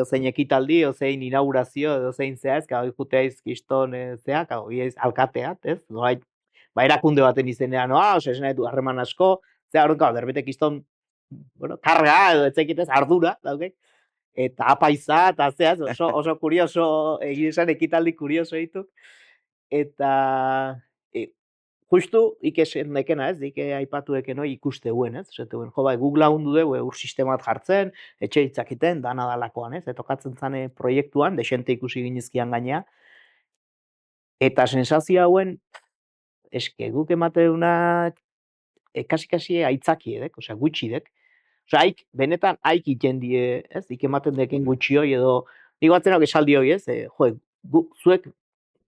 zein ekitaldi, zein inaugurazio, zein zea ez, hau ikutea izkiston zea, hau alkateat, ez, nolait, erakunde baten izenean, esan nahi du, harreman asko, zea, hori, berbete kiston, karga, edo etzekitez, ardura, daukek, eta apaiza, eta zeaz, oso kurioso, egin esan ekitaldi kurioso dituk, eta justu ikesen dekena, ez, dike aipatu dekeno ikuste guen, ez, jo bai, guk lagundu dugu ur sistemat jartzen, etxe hitzakiten, dana dalakoan, ez, etokatzen zane proiektuan, desente ikusi ginezkian gainea, eta sensazio hauen, eske guk emate duna, kasi aitzaki edek, osea, gutxi dek, osea, benetan haik iten die, ez, ematen deken gutxi hoi, edo, nik batzen hau esaldi hoi, ez, zuek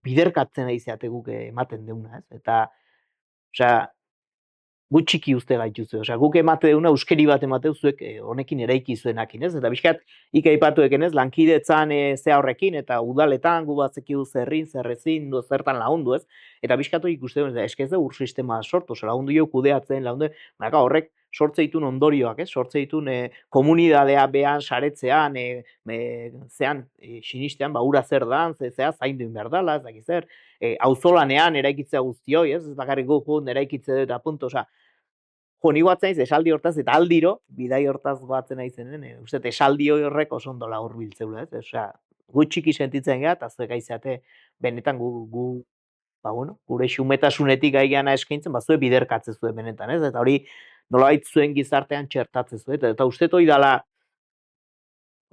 biderkatzen ari zeate guk ematen deuna, ez, eta, osea, gutxiki uste gaituzue, osea, guk emate deuna, euskeri bat emate zuek honekin eraiki zuenakin, ez, eta bizkat, ikaipatu eken ez, lankidetzan ze horrekin, eta udaletan, gu batzeki du zerrin, zerrezin, zertan lagundu, ez, eta bizkatu ikuste duen, eskez da ur sistema sortu, lagundu jo kudeatzen, lagundu, horrek sortze ditun ondorioak, ez, sortze ditun komunidadea behan, saretzean, zean, sinistean, ura zer dan, zea, zainduin behar dala, ez dakiz zer, auzolanean eraikitzea guztioi, ez bakarrik guk eraikitze dut apunto, osea, ni batzen naiz esaldi hortaz, eta aldiro, bidai hortaz batzen naizenen, uste, esaldi horrek oso ondo lagur biltzeula, ez? Osea, gu txiki sentitzen gara, eta zuek aizeate, benetan gu bueno, gure xumetasunetik gaiana eskaintzen, zuen biderkatzen zuen benetan, ez? Eta hori nolabait zuen gizartean txertatzen zuen, eta uste hori dala,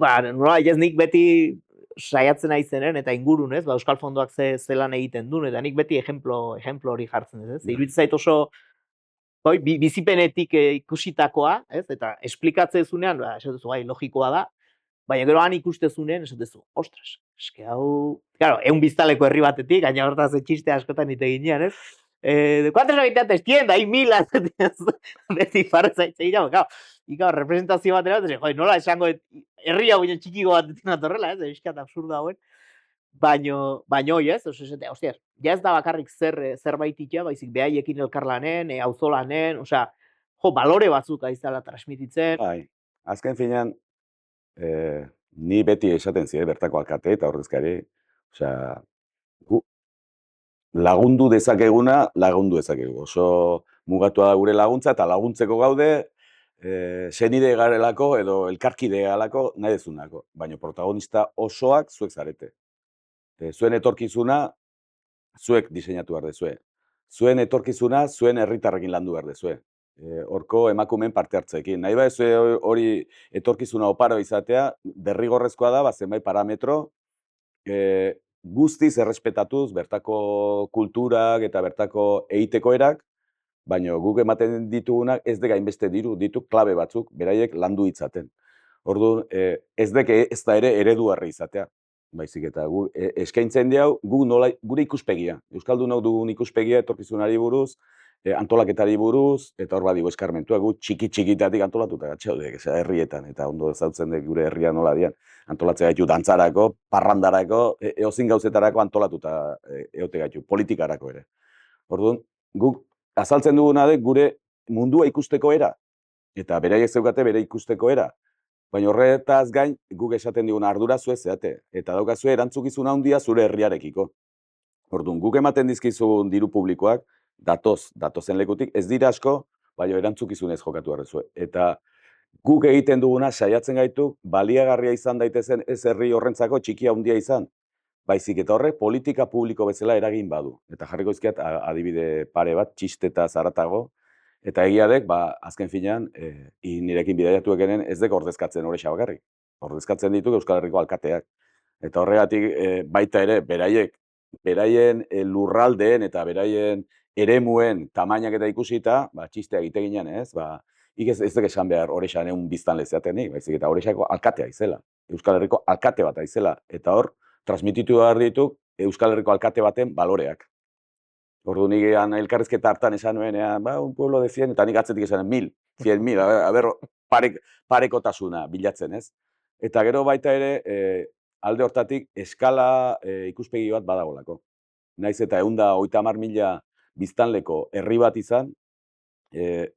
nolabait ez nik beti saiatzen naizenen eta ingurun, ez? Euskal Fondoak zelan egiten duen, eta nik beti ejemplo hori jartzen, ez? Iruditzen zait oso bizipenetik ikusitakoa, ez? Eta esplikatzen zunean, esan duzu, logikoa da, baina gero han ikustezunen, esan duzu, ostras, eske hau, claro, biztaleko herri batetik, gaina hortaz txiste askotan ite ginean, ez? ¿De cuántos habitantes tiene? Hay 1000, beti farra zaitzei dago, claro. Ika, representazio batera, nola esango, herri hau txikiko bat natorrela, ez? Euskat absurda hauen. Baino, oi, ez? Ostia, ja ez da bakarrik zerbait itea, baizik behaiekin elkarlanen, auzolanen, osea, balore batzuk aizala transmititzen. Bai, azken finean, ni beti esaten zide bertako alkate eta ordezkari, osea, gu lagundu dezakeguna, lagundu dezakegu. Oso mugatua da gure laguntza eta laguntzeko gaude, senide garelako edo elkarkide garelako nahi dezunako. Baina protagonista osoak zuek zarete. Zuen etorkizuna, zuek diseinatu behar dezue. Zuen etorkizuna, zuen herritarrekin landu behar dezue. Horko emakumeen parte hartzeekin. Nahi ba hori etorkizuna oparo izatea, derrigorrezkoa da, zenbait parametro, guztiz errespetatuz bertako kulturak eta bertako egiteko erak, baina guk ematen ditugunak ez dek hainbeste ditu klabe batzuk, beraiek landu itzaten. Orduan, ez dek ez da ere ereduarri izatea. Baizik eta eskaintzen diau, gure ikuspegia. Euskaldunok dugun ikuspegia etorkizunari buruz, antolaketari buruz, eta hor badigu eskarmentua, gu txiki-txikitatik antolatuta gatxaudek, herrietan, eta ondo ezautzen dek gure herria nola dian. Antolatzea gaitu dantzarako, parrandarako, eozin gauzetarako antolatuta eote gaitu, politikarako ere. Orduan, guk azaltzen duguna dek gure mundua ikusteko era, eta beraiek zeukate bere ikusteko era. Baina horretaz gain, guk esaten diguna ardura zue zeate, eta daukazue erantzukizuna handia zure herriarekiko. Orduan, guk ematen dizkizun diru publikoak, datozen lekutik, ez dira asko, baina erantzukizunez jokatu arrezue. Eta guk egiten duguna saiatzen gaitu, baliagarria izan daitezen ez herri horrentzako txikia handia izan, baizik eta horrek politika publiko bezala eragin badu. Eta jarriko izkiat adibide pare bat, txisteta zaratago, eta egia dek, azken finean, nirekin bidaiatuek enen ez dek ordezkatzen horrexa bakarrik. Ordezkatzen ditu Euskal Herriko alkateak. Eta horregatik baita ere, beraien lurraldeen eta beraien eremuen tamainak eta ikusita, txistea egite ginen, ez? Ez dek esan behar horrexan egun biztan lezeatenik, baizik eta horrexako alkatea izela. Euskal Herriko alkate bat aizela. Eta hor, transmititu behar ditu Euskal Herriko alkate baten baloreak. Ordu nik elkarrizketa hartan esan nuenean, un pueblo de 100, eta nik atzetik esan 1000, 100.000, a ber, parekotasuna bilatzen, ez? Eta gero baita ere, alde hortatik, eskala ikuspegi bat badagolako. Naiz eta 130.000 biztanleko herri bat izan,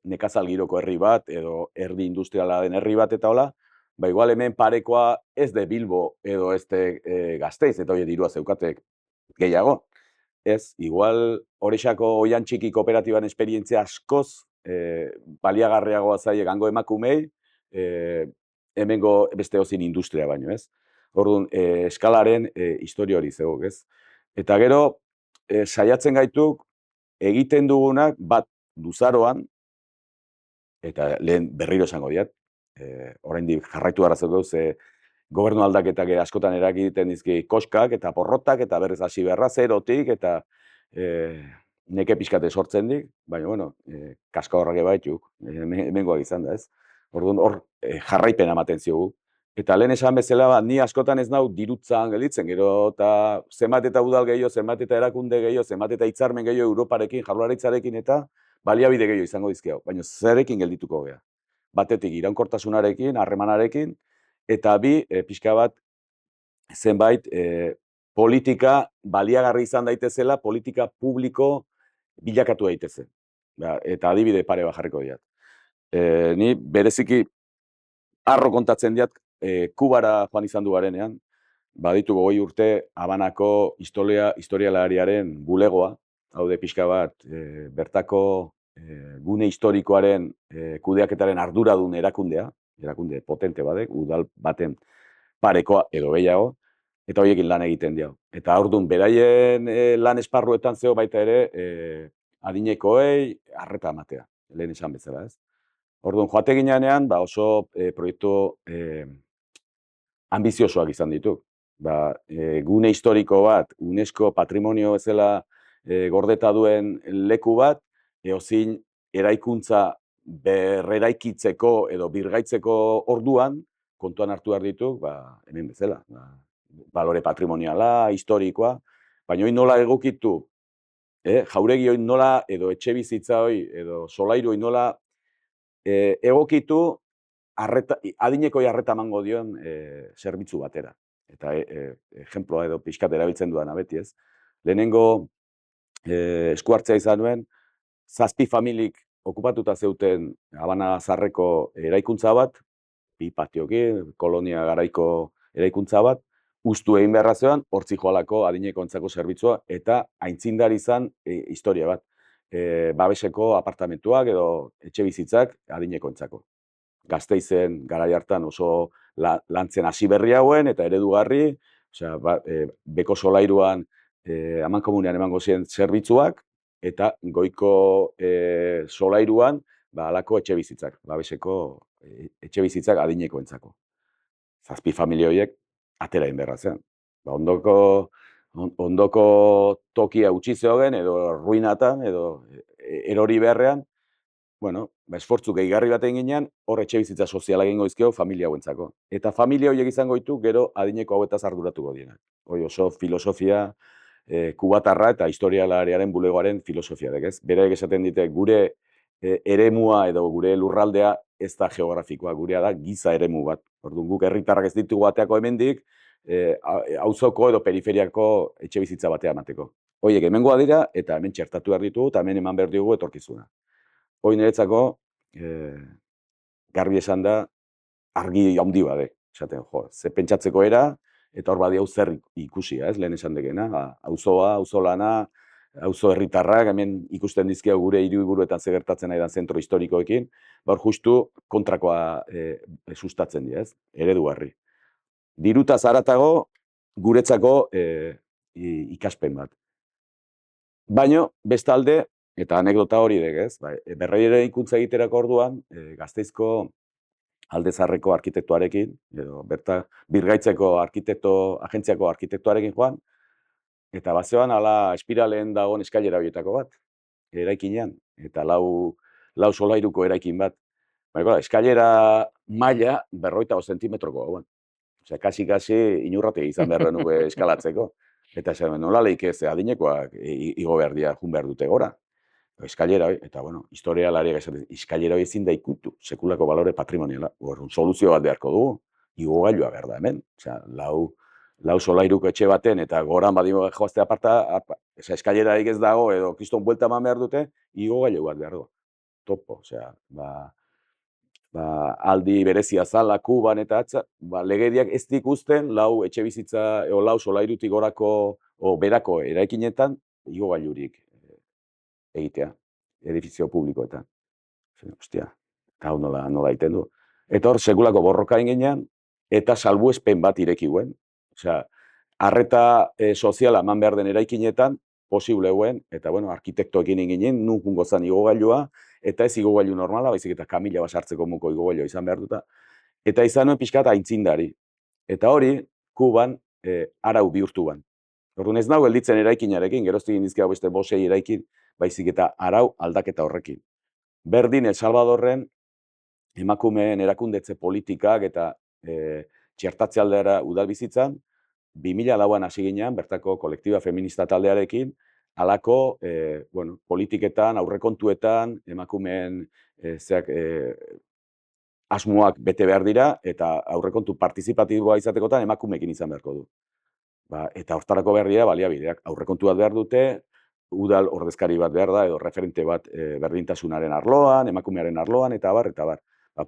nekazal giroko herri bat, edo erdi industriala den herri bat eta hola, igual hemen parekoa ez de Bilbo edo ez de Gasteiz, eta hori dirua zeukatek gehiago. Ez, igual horrexako oian txiki kooperatiban esperientzia askoz baliagarriagoa zaie gango emakumei, hemengo beste ozin industria baino, ez? Orduan, eskalaren historia hori zegoek, ez? Eta gero, saiatzen gaituk egiten dugunak bat luzaroan, eta lehen berriro esango diat, oraindik jarraitu garrazeko ze gobernu aldaketak askotan eragiten dizki koskak eta porrotak eta berrez hasi beharra zerotik eta neke pixkate sortzen dik, baina, bueno, kaska horrake baituk, hemengoak izan da, ez? Orduan, hor jarraipena ematen ziogu. Eta lehen esan bezala, ni askotan ez nau dirutzan gelditzen, gero eta zenbat eta udal gehiago, zenbat eta erakunde gehiago, zenbat eta hitzarmen gehiago Europarekin, Jaurlaritzarekin eta baliabide gehiago izango dizkiago, baina zerekin geldituko gea. Batetik iraunkortasunarekin, harremanarekin, eta bi, pixka bat, zenbait, politika baliagarri izan daitezela, politika publiko bilakatu daitezen. Eta adibide pare bat jarriko diat. Ni bereziki harro kontatzen diat, Kubara joan izan du garenean, baditu 20 urte Habanako historialariaren bulegoa, haude pixka bat, bertako gune historikoaren kudeaketaren arduradun erakunde potente badek, udal baten parekoa edo gehiago, eta horiekin lan egiten dio. Eta orduan, beraien lan esparruetan zeo baita ere, adinekoei arreta ematea, lehen esan bezala, ez? Orduan, joate ginean, oso proiektu ambiziosoak izan ditu. Gune historiko bat, UNESCO patrimonio bezala gordeta duen leku bat, eozin eraikuntza berreraikitzeko edo birgaitzeko orduan, kontuan hartu behar ditu, hemen bezala, balore patrimoniala, historikoa, baina hori nola egokitu, jauregi hori nola, edo etxe bizitza hori, edo solairu hori nola egokitu, adinekoi arreta emango dion zerbitzu batera. Eta ejemploa edo pixkat erabiltzen duana beti, ez? Lehenengo eskuartzea izan nuen, 7 familik okupatuta zeuten Habana Zaharreko eraikuntza bat, 2 patioki, kolonia garaiko eraikuntza bat, ustu egin beharra zean, hortzi joalako adinekoentzako zerbitzua, eta aintzindari izan historia bat. Babeseko apartamentuak edo etxe bizitzak adinekoentzako. Gasteizen garai hartan oso lantzen hasi berri hauen eta eredugarri, osea, beko solairuan amankomunean emango ziren zerbitzuak eta goiko solairuan halako etxe bizitzak, babeseko etxe bizitzak adinekoentzako. 7 familia horiek atera egin beharra zen. Ondoko tokia utzi zegoen edo ruinatan edo erori beharrean, esfortzu gehigarri bat egin ginean, hor etxe bizitza soziala egingo izkio familia hauentzako. Eta familia horiek izango ditu, gero adineko hauetaz arduratuko dienak. Hoi oso filosofia kubatarra eta historialariaren bulegoaren filosofia dek, ez? Bereek esaten dite, gure eremua edo gure lurraldea ez da geografikoa, gurea da giza eremu bat. Orduan guk herritarrak ez ditugu bateako hemendik, auzoko edo periferiako etxe bizitza batea emateko. Horiek hemengoa dira eta hemen txertatu behar ditugu eta hemen eman behar ditugu etorkizuna. Hoi niretzako, garbi esan da, argi handi bade. Esaten, ze pentsatzeko era, eta hor badi hau zer ikusia, ez, lehen esan degena. Auzoa, auzolana, auzo herritarrak, hemen ikusten dizkio gure hiriburuetan ze gertatzen nahi da zentro historikoekin, hor justu kontrakoa sustatzen dira, ez, eredugarri. Dirutaz haratago, guretzako ikaspen bat. Baina, bestalde, eta anekdota hori degez, berriro ikuntza egiterako orduan, Gasteizko Alde Zaharreko arkitektuarekin, edo birgaitzeko agentziako arkitektuarekin joan, eta bazeoan ala espiralen dagoen eskailera horietako bat, eraikinean, eta lau solairuko eraikin bat. Eskailera maila 55 zentimetroko hauan. Osea, kasi inurrate izan behar nuke eskalatzeko. Eta esan, nola leik ez adinekoak igo behar dira, jun behar dute gora. Eskailera hori, eta historialariak esaten, eskailera hori ezin da ikutu, sekulako balore patrimoniala. Soluzio bat beharko dugu, igogailua behar da hemen. Osea, lau solairuko etxe baten, eta goran badimo joazte aparta, eskailera ez dago, edo kriston buelta eman behar dute, igogailu bat behar du. Topo, osea, aldi berezia zala, Kuban eta atza, legediak ez ikusten lau etxe bizitza, lau solairutik gorako, berako eraikinetan, igogailurik egitea, edifizio publikoetan. Ostia, eta hau nola egiten du. Eta hor, sekulako borroka ingenean, eta salbuespen bat irekiguen. Osea, arreta soziala eman behar den eraikinetan, posible eguen, eta arkitektoekin inginen, nun gozan igogailua, eta ez igogailu normala, baizik eta kamila basartzeko muko igogailua izan behar duta. Eta izan nuen pixkat aintzindari. Eta hori, Kuban arau bihurtu ban. Orduan ez nago gelditzen eraikinarekin, geroztik indizkia beste bosei eraikin, baizik eta arau aldaketa horrekin. Berdin, El Salvadorren, emakumeen erakundetze politikak eta txertatze aldera udalbizitzan, 2004an hasi ginean, bertako kolektiba feminista taldearekin, halako politiketan, aurrekontuetan, emakumeen asmoak bete behar dira, eta aurrekontu partizipatiboa izatekotan emakumeekin izan beharko du. Eta hortarako behar dira baliabideak. Aurrekontu bat behar dute, udal ordezkari bat behar da, edo referente bat berdintasunaren arloan, emakumearen arloan, eta bar, eta bar.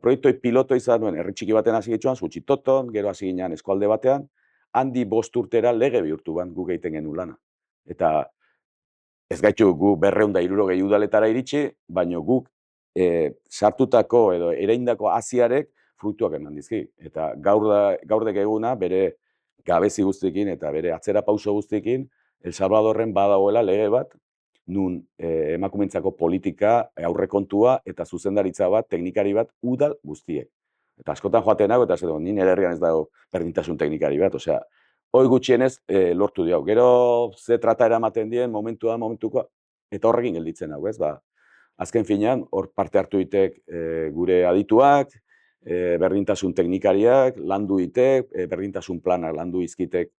Proiektoi piloto izan duen, herri txiki baten hasi gitzuan, Suchitoton, gero hasi ginean eskualde batean, handi 5 urtera lege bihurtu ban guk egiten genuen lana. Eta ez gaitu gu 260 udaletara iritsi, baina guk sartutako edo ereindako hasiarek fruituak eman dizki. Eta gaur dek eguna bere gabezi guztikin eta bere atzera pauso guztikin, El Salvadorren badagoela lege bat, nun emakumentzako politika, aurrekontua eta zuzendaritza bat, teknikari bat, udal guztiek. Eta askotan joaten nago, eta ni nire herrian ez dago berdintasun teknikari bat, osea, hoi gutxienez lortu diau. Gero ze trataera ematen dien, momentukoa, eta horrekin gelditzen hau, ez? Ba, azken finean, hor parte hartu ditek gure adituak, berdintasun teknikariak, landu ditek, berdintasun planak landu izkitek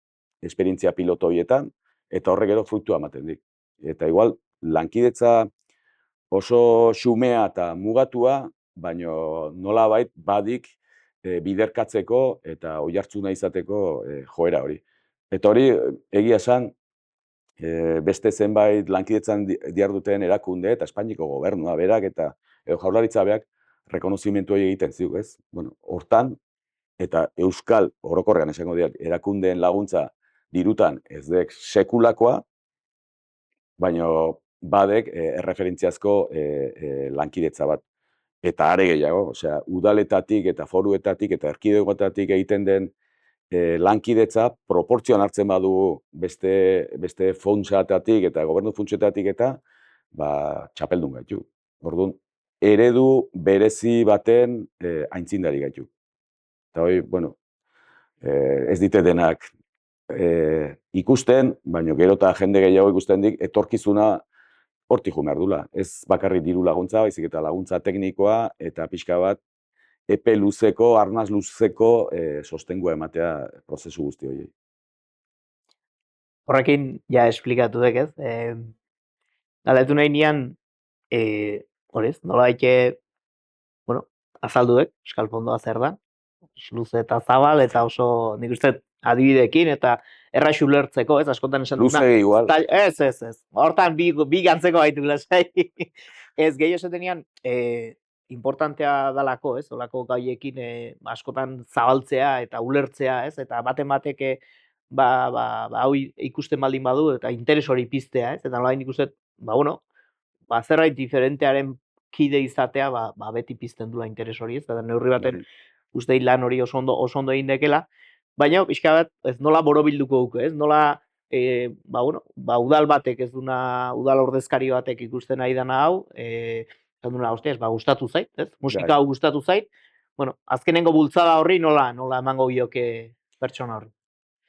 esperientzia piloto horietan, eta horrek gero fruitua ematen dik. Eta igual, lankidetza oso xumea eta mugatua, baino nolabait badik biderkatzeko eta oihartzuna izateko joera hori. Eta hori, egia esan, beste zenbait lankidetzan diharduten erakunde eta Espainiako gobernua berak eta edo jaurlaritza berak rekonozimentu hori egiten ziuk, ez? Bueno, hortan, eta euskal orokorrean esango diak, erakundeen laguntza dirutan ez dek sekulakoa, baino badek erreferentziazko lankidetza bat. Eta are gehiago, osea, udaletatik eta foruetatik eta erkidegoetatik egiten den lankidetza proportzioan hartzen badugu beste funtsatatik eta gobernu funtsetatik eta txapeldun gaitu. Orduan, eredu berezi baten aintzindari gaitu. Eta hori, bueno, ez dite denak ikusten, baina gero eta jende gehiago ikusten dik, etorkizuna hortik jo behar dula. Ez bakarrik diru laguntza, baizik eta laguntza teknikoa eta pixka bat epe luzeko, arnaz luzeko sostengua ematea prozesu guzti horiei. Horrekin, ja, esplikatu dek, ez? Galdetu nahi nian, horrez, nola bueno, azaldu dek, Euskal Fondoa zer da, luze eta zabal, eta oso, nik uste, adibidekin, eta erraix ulertzeko, ez, askotan esan Luze igual. Ez. Hortan bi gantzeko gaitu lasai. Ez, gehi esaten nian, importantea dalako, ez, olako gaiekin askotan zabaltzea eta ulertzea, ez, eta batek hau ikusten baldin badu eta interes hori piztea, ez, eta nolain ikusten, bueno, zerbait diferentearen kide izatea, beti pizten dula interes hori, ez, eta neurri baten ustei lan hori oso ondo egin dekela, baina, pixka bat, ez nola borobilduko duke, ez, nola, udal batek ez duna, udal ordezkari batek ikusten nahi dana hau, esan duna, hostia, gustatu zait, ez, musika hau gustatu zait, bueno, azkenengo bultzada horri nola emango bioke pertsona horri.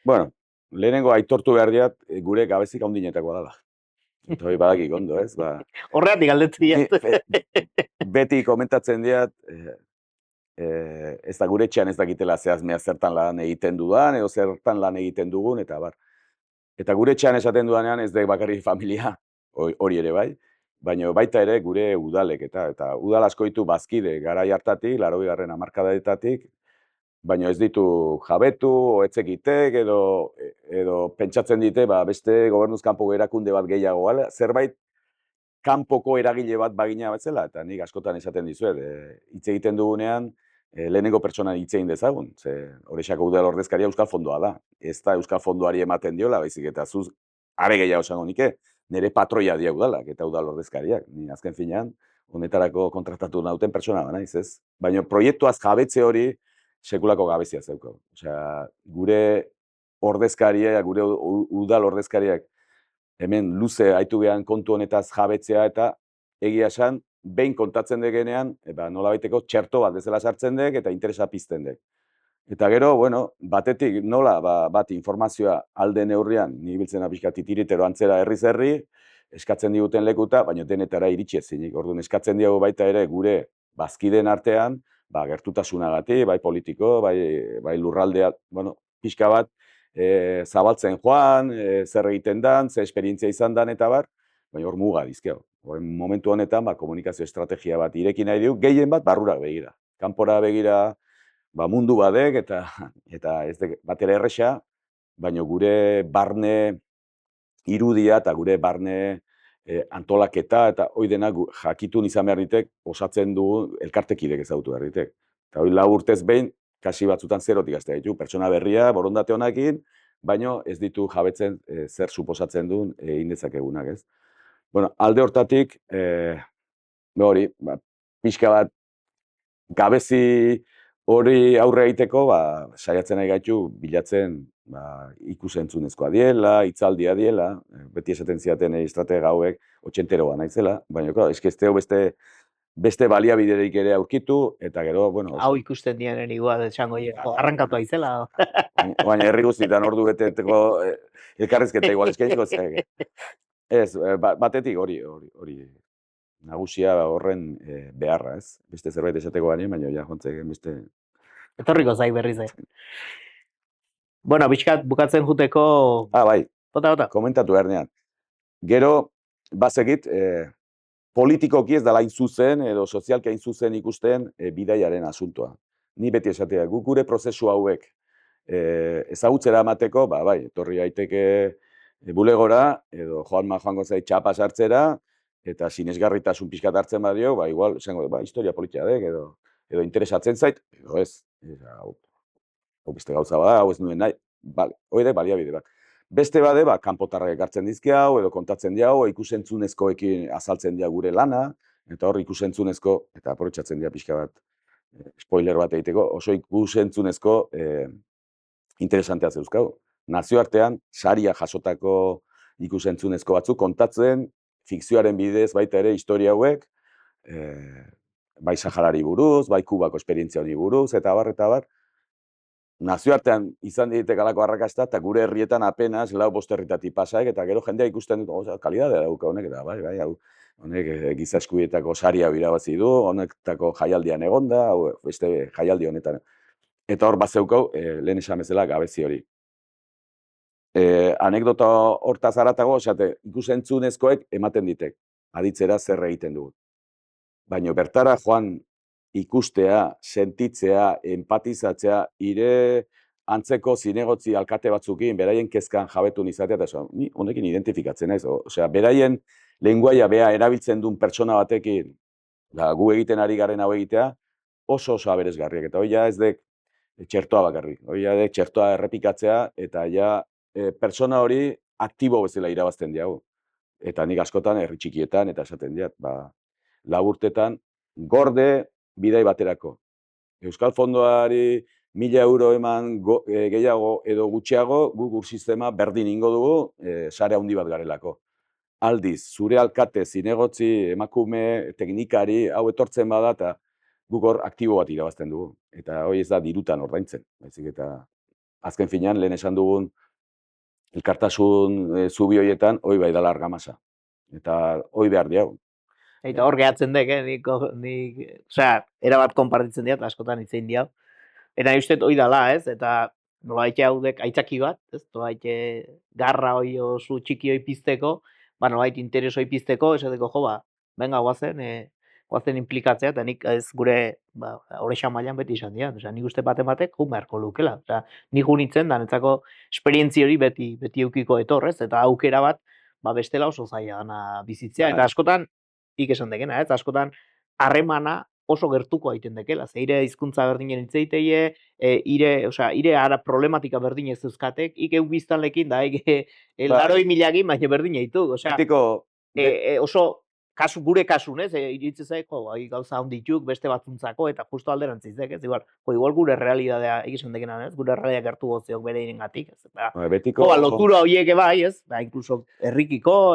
Bueno, lehenengo aitortu behar diat, gure gabezik handinetakoa dela. Eta hori badakik ondo, ez? Horregatik galdetu diat. Beti komentatzen diat, ez da gure etxean ez dakitela zehazmea zertan lan egiten dudan, edo zertan lan egiten dugun, eta bar. Eta gure etxean esaten dudanean ez da bakarrik familia, hori ere bai, baina baita ere gure udalek, eta udal asko ditu bazkide garai hartatik, 80. hamarkadetatik, baina ez ditu jabetu, oetzekitek, edo pentsatzen dite, beste gobernuz kanpoko erakunde bat gehiago, zerbait kanpoko eragile bat bagina batzela, eta nik askotan esaten dizuet, hitz egiten dugunean, lehenengo pertsona hitz egin dezagun, ze Orexako udal ordezkaria Euskal Fondoa da, ez da Euskal Fondoari ematen diola, baizik eta zuz, are gehiago esango nike, nire patroia dia udalak eta udal ordezkariak, ni azken finean, honetarako kontratatu nauten pertsona ba naiz, ez? Baina proiektuaz jabetze hori, sekulako gabezia zeuko. Osea, gure ordezkariak, gure udal ordezkariak, hemen luze haitu behan kontu honetaz jabetzea eta egia esan, behin kontatzen degenean, nolabaiteko txerto bat bezala sartzen dek eta interesa pizten dek. Eta gero, bueno, batetik nola bat informazioa alde neurrian, ni biltzen apizka titiritero antzera herri, eskatzen diguten lekuta, baina denetara iritsi ezinik. Orduan, eskatzen diago baita ere gure bazkideen artean, gertutasunagatik, bai politiko, bai lurraldea, bueno, pixka bat, zabaltzen joan, zer egiten dan, ze esperientzia izan dan eta bar, baina hor muga dizkeo. Momentu honetan, komunikazio estrategia bat ireki nahi du, gehien bat barrura begira. Kanpora begira, mundu badek eta ez bat ere erresa, baina gure barne irudia eta gure barne antolaketa eta hoi denak jakitun izan behar ditek osatzen dugu elkartekidek ezagutu behar ditek. Eta hoi 4 urtez behin, kasi batzutan zerotik gaztea ditu, pertsona berria, borondate honakin, baina ez ditu jabetzen zer suposatzen duen egin dezakegunak, ez? Bueno, alde hortatik, hori, pixka bat, gabezi hori aurre egiteko, saiatzen nahi gaitu bilatzen ikusentzunezkoa diela, hitzaldia diela, beti esaten ziaten estratega hauek 80eroa naizela, baina, claro, eske ez beste baliabiderik ere aurkitu, eta gero, bueno, Hau ikusten dienen igual, esango arrankatu aizela. baina herri guztietan ordu beteteko elkarrizketa igual eskainiko zeak. Ez, batetik hori nagusia horren beharra, ez? Beste zerbait esateko gani, baina ja jontzeken beste... Etorriko zai berriz, Bueno, pixkat bukatzen juteko... Bai, Bota. komentatu ernean. Gero, bazekit, politikoki ez dela hain zuzen, edo sozialki hain zuzen ikusten bidaiaren asuntoa. Ni beti esatea, guk gure prozesu hauek ezagutzera emateko, bai, etorri daiteke bulegora, edo joango zait txapa sartzera, eta sinesgarritasun pixkat hartzen badio, igual, esango, historia politika dek, edo interesatzen zait, edo ez, hau beste gauza bada, hau ez nuen nahi, hori baliabide bat. Beste bade, kanpotarrak ekartzen dizki hau, edo kontatzen diau, ikusentzunezkoekin azaltzen dia gure lana, eta hor ikusentzunezko, eta aprobetxatzen dia pixka bat, spoiler bat egiteko, oso ikusentzunezko interesantea zeuzkau. Nazioartean, saria jasotako ikusentzunezko batzuk kontatzen, fikzioaren bidez baita ere historia hauek, bai Saharari buruz, bai Kubako esperientzia honi buruz, eta bar, nazioartean izan ditek alako arrakasta, eta gure herrietan apenas lau bost herritatik pasaek, eta gero jendea ikusten dut, kalidadea dauka honek, eta bai, hau, honek giza eskubietako saria irabazi du, honetako jaialdian egonda, beste jaialdi honetan. Eta hor bat zeukau, lehen esan bezala gabezi hori. Anekdota hortaz haratago, ikusentzunezkoek ematen ditek, aditzera zer egiten dugu. Baina bertara joan ikustea, sentitzea, empatizatzea, ire antzeko zinegotzi alkate batzukin, beraien kezkan jabetu nizatea, eta ni honekin identifikatzen naiz. Osea, beraien lenguaia bea erabiltzen duen pertsona batekin, gu egiten ari garen hau egitea, oso aberesgarriak. Eta hori ez dek txertoa bakarrik. Hori dek txertoa errepikatzea, eta pertsona hori aktibo bezala irabazten diago. Eta nik askotan herri txikietan, eta esaten diat, laburtetan, gorde bidai baterako. Euskal Fondoari 1000 euro eman gehiago edo gutxiago, guk sistema berdin ingo dugu, sare handi bat garelako. Aldiz, zure alkate, zinegotzi, emakume, teknikari, hau etortzen bada, eta guk hor aktibo bat irabazten dugu. Eta hori ez da dirutan ordaintzen. Baizik eta azken finean, lehen esan dugun, elkartasun zubi horietan, hori bai dala argamasa. Eta hori behar diago. Eta hor gehatzen dek, erabat konpartitzen diat, askotan itzein diau. Eta uste hori dala, ez? Eta nolabait haudek aitzaki bat, ez? Nolabait garra hori oso txiki hori pizteko, nolabait interes hori pizteko, esateko, venga, guazen implikatzea, eta nik ez gure horrexan mailan beti izan dira. Nik uste batek beharko lukela. Nik junitzen, da netzako esperientzi hori beti eukiko etorrez, eta aukera bat, bestela oso zaila gana bizitzea. Eta askotan, esan dekena, ez? Askotan, harremana oso gertuko egiten dekela. Ze ire hizkuntza berdinen hitzeiteie, ire ara problematika berdin ez euskatek, euk biztanlekin da, laroi milagin, baina berdin eitu. Oso, gure kasun, ez? Iritze zaiko, gauza hondituk, beste batzuntzako, eta justo alderantzizek, ez? Igual gure realidadea, esan dekena, ez? Gure realidadea gertu gozioak bere irengatik, ez? Lotura horiek bai, ez? Inkluso herrikiko,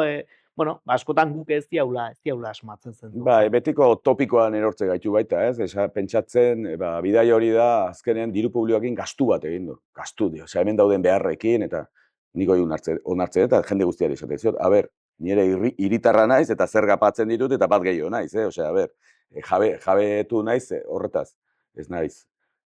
askotan guk ez diaula asmatzen zen. Betiko topikoan erortze gaitu baita, ez? Pentsatzen, bidai hori da, azkenean diru publikoakin gastu bat egin du. Gastu, hemen dauden beharrekin, eta nik hori onartzen, eta jende guztiari esaten ziot. Nire hiritarra naiz, eta zer gapatzen ditut, eta bat gehiago naiz, jabetu naiz horretaz, ez naiz.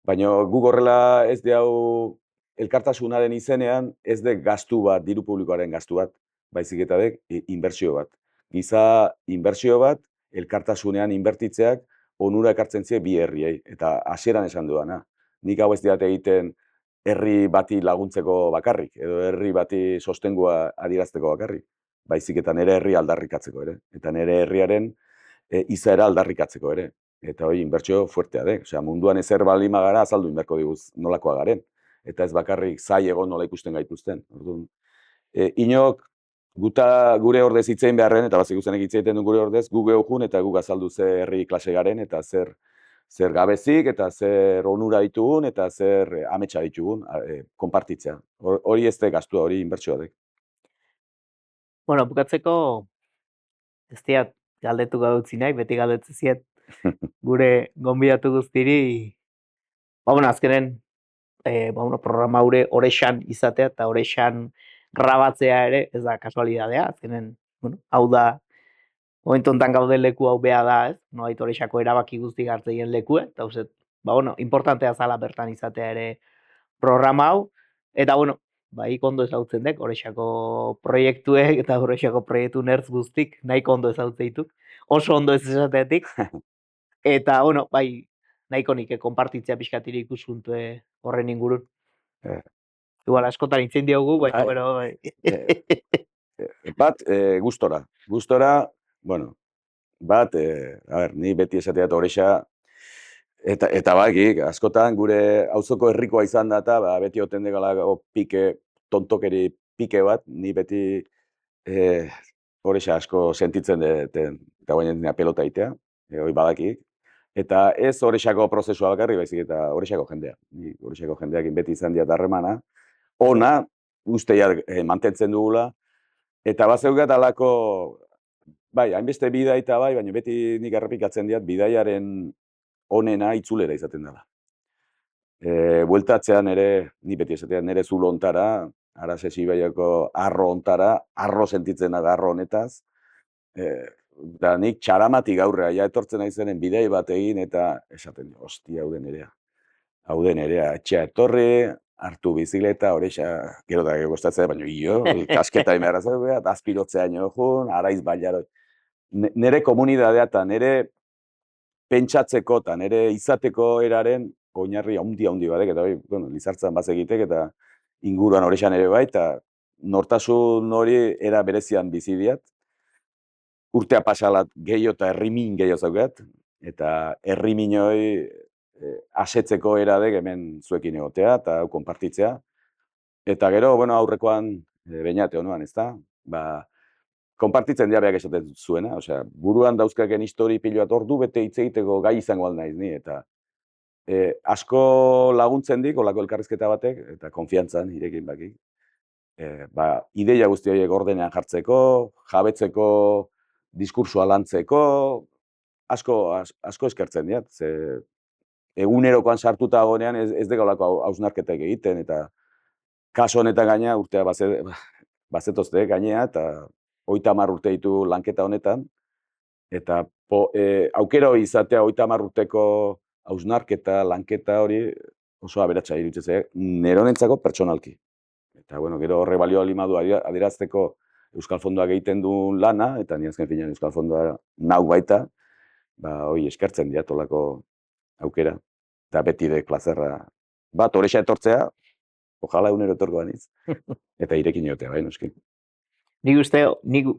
Baina guk horrela ez diau elkartasunaren izenean, ez dek gastu bat, diru publikoaren gastu bat, baizik eta dek inbertsio bat. Giza inbertsio bat, elkartasunean inbertitzeak onura ekartzen zie bi herriei, eta hasieran esan duana. Nik hau ez diat egiten herri bati laguntzeko bakarrik, edo herri bati sostengua adierazteko bakarrik, baizik eta nire herri aldarrikatzeko ere, eta nire herriaren izaera aldarrikatzeko ere. Eta hori inbertsio fuertea dek, munduan ezer balima gara azaldu inberko diguz nolakoa garen, eta ez bakarrik zai egon nola ikusten gaituzten. Inok, gure ordez hitzein beharren, eta bazik uzenek hitzeiten du gure ordez, gu geukun eta guk azaldu ze herri klase garen, eta zer zer gabezik eta zer onura ditugun eta zer ametsa ditugun konpartitzea. Hori ez da gastua, hori inbertsioa da. Bueno, bukatzeko, ez diat galdetu gautzi nahi, beti galdetzen ziet gure gonbidatu guztiri, ba, bueno, azkenen, ba, bueno, programa hure orexan izatea eta orexan grabatzea ere, ez da kasualidadea, azkenen, bueno, hau da, momentu honetan gauden leku hau bea da, ez? Nolait orexako erabaki guzti hartzeien lekue, eta uste, ba, bueno, importantea zala bertan izatea ere programa hau, eta, bueno, bai ondo ezagutzen dek, orexako proiektuek eta orexako proiektu nertz guztik nahiko ondo ezagutzen dituk, oso ondo ez esatetik, eta, bueno, bai, nahiko nik konpartitzea pixkatire ikuspuntu horren ingurun. Eh, Igual askotan itzen diogu, baina, Bai. bueno, bai. Bat, gustora. Gustora, bueno, bat, a ber, ni beti esatea eta orexa, eta bakik, askotan gure auzoko herrikoa izan da eta ba, beti oten degala pike, tontokeri pike bat, ni beti orexa asko sentitzen dut, eta guainen dina pelota itea, hori badakik. Eta ez orexako prozesua bakarri, baizik eta orexako jendea. Ni orexako jendeakin beti izan diat harremana. Ona, usteia mantentzen dugula, eta bazeugat alako, bai, hainbeste bidai eta bai, baina beti nik errepikatzen diat, bidaiaren onena itzulera izaten dela. Bueltatzean ere, ni beti esatean nire zulo ontara, Arase Ibaiako arro ontara, arro sentitzen da arro honetaz, da nik txaramatik aurrea, ja etortzen naizenen bidei bat egin, eta esaten, hostia, hau den erea, etxea etorri, hartu bizikleta, orexa, gero da gostatzea, baina kasketa imerra zeuga, azpirotzea jun, araiz baiaro. Nere komunidadea eta nere pentsatzeko eta nere izateko eraren oinarri handi badek, eta bueno, Lizartzan baz egitek, eta inguruan orexan ere bai, eta nortasun hori era berezian bizidiat. Urtea pasalat gehiago eta herrimin gehiago zaukat, eta herrimin hori asetzeko eradek hemen zuekin egotea eta hau konpartitzea. Eta gero, bueno, aurrekoan bainate honuan, ez da? Ba, konpartitzen diabeak esaten zuena, osea, buruan dauzkaken histori piloat ordu bete hitz egiteko gai izango alnaiz ni, eta asko laguntzen dik, olako elkarrizketa batek, eta konfiantzan, irekin bakik. Ba, ideia guzti horiek ordenean jartzeko, jabetzeko, diskursua lantzeko, asko eskertzen diat, ze egunerokoan sartuta gonean ez degalako hausnarketak egiten, eta kaso honetan gaina urtea bazetozte gainea, eta 30 urte ditu lanketa honetan, eta aukera hori izatea 30 urteko hausnarketa, lanketa hori oso aberatsa iruditzen zaiz, neronentzako pertsonalki. Eta, bueno, gero horre balio alimadu adierazteko Euskal Fondoak egiten du lana, eta ni azken finean Euskal Fondoa nau baita, ba, hori eskertzen diatolako aukera. Eta beti de plazerra bat, orexa etortzea, ojala egunero etorko banitz, eta irekin egotea, bai, noski. Nik uste, nik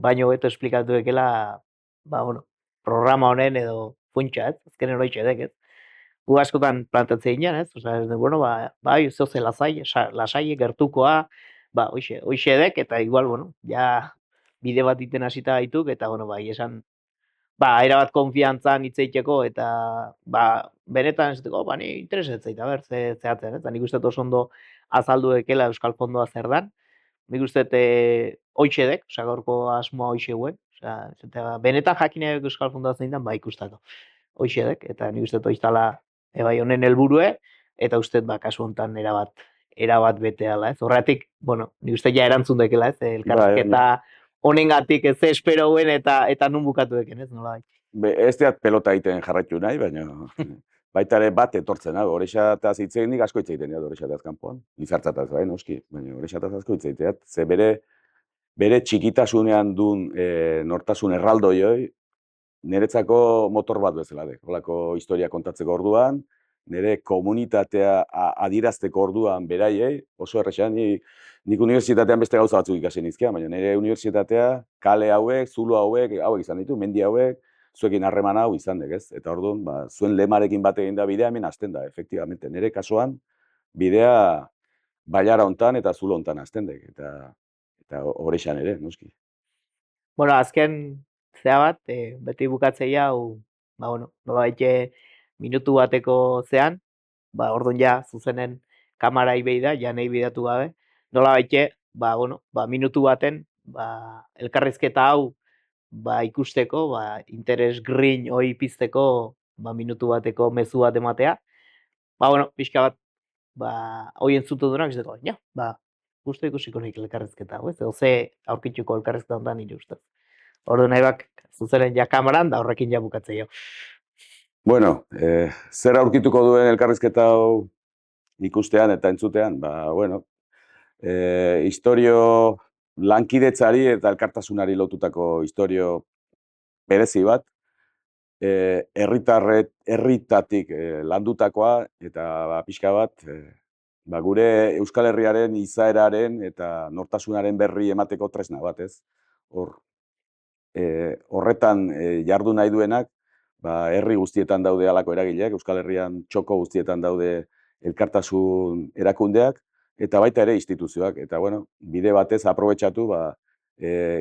baino beto esplikatu dekela, ba, bueno, programa honen edo funtsa, ez? Azkenen hori dek, ez? Gu askotan plantatzen ginen, ez? Osa, bueno, ba, bai, zoze lasai, gertukoa, ba, hoxe dek, eta igual, bueno, ja bide bat iten hasita gaituk, eta, bueno, bai, esan, ba, erabat konfiantzan hitz egiteko, eta, ba, benetan ez dugu, ba, ni interesatzen zait, ber, zehatzen, eta nik uste oso ondo azaldu dekela Euskal Fondoa zer dan, nik uste hoxe dek, osa, gaurko asmoa hoxe guen, osa, benetan jakina Euskal Fondoa zein dan, ba, ikustako, hoxe dek, eta nik uste hoiztala, bai, honen helburue, eta uste, ba, kasu honetan erabat bete ala, ez? Horretik, bueno, nik uste ja erantzun dekela, ez? Elkarrizketa honengatik ez esperoen eta nun bukatu deken, ez? Nola bai. Ez diat pelota egiten jarraitu nahi, baina baita ere bat etortzen, orexataz hitz egin nik asko hitz egiten dut orexataz kanpoan. Lizartzataz bai, noski, baina orexataz asko hitz egiten dut, ze bere txikitasunean duen nortasun erraldoi hoi, niretzako motor bat bezala dek. Holako historia kontatzeko orduan, nire komunitatea adirazteko orduan beraiei, oso errexan, nik unibertsitatean beste gauza batzuk ikasi nizkia, baina nire unibertsitatea, kale hauek, zulo hauek izan ditu, mendi hauek, zuekin harreman hau izan dek, ez? Eta orduan, ba, zuen lemarekin bat egin da bidea, hemen hasten da, efektibamente. Nire kasuan, bidea baiara hontan eta zulo hontan hasten dek, eta horrexan ere, noski. Bueno, azken zea bat, beti bukatzei hau, bueno, nolabait minutu bateko zean, orduan ja, zuzenen kamara ibei da, ja nahi bidatu gabe, nolabait bueno, minutu baten, elkarrizketa hau, ikusteko, interes grin hoi pizteko, minutu bateko mezu bat ematea, bueno, pixka bat, hoi entzutu duenak, izateko, ja, gustu ikusiko nik elkarrizketa hau, ez? Edo ze aurkituko elkarrizketa hontan nire ustez. Ordu nahi zuzenen ja kamaran, da horrekin ja bukatzea. Bueno, zer aurkituko duen elkarrizketa hau ikustean eta entzutean, bueno, historio lankidetzari eta elkartasunari lotutako historio berezi bat, herritatik landutakoa eta pixka bat, gure Euskal Herriaren izaeraren eta nortasunaren berri emateko tresna bat, ez? Horretan jardu nahi duenak, herri guztietan daude halako eragileak, Euskal Herrian txoko guztietan daude elkartasun erakundeak, eta baita ere instituzioak. Eta, bueno, bide batez aprobetxatu,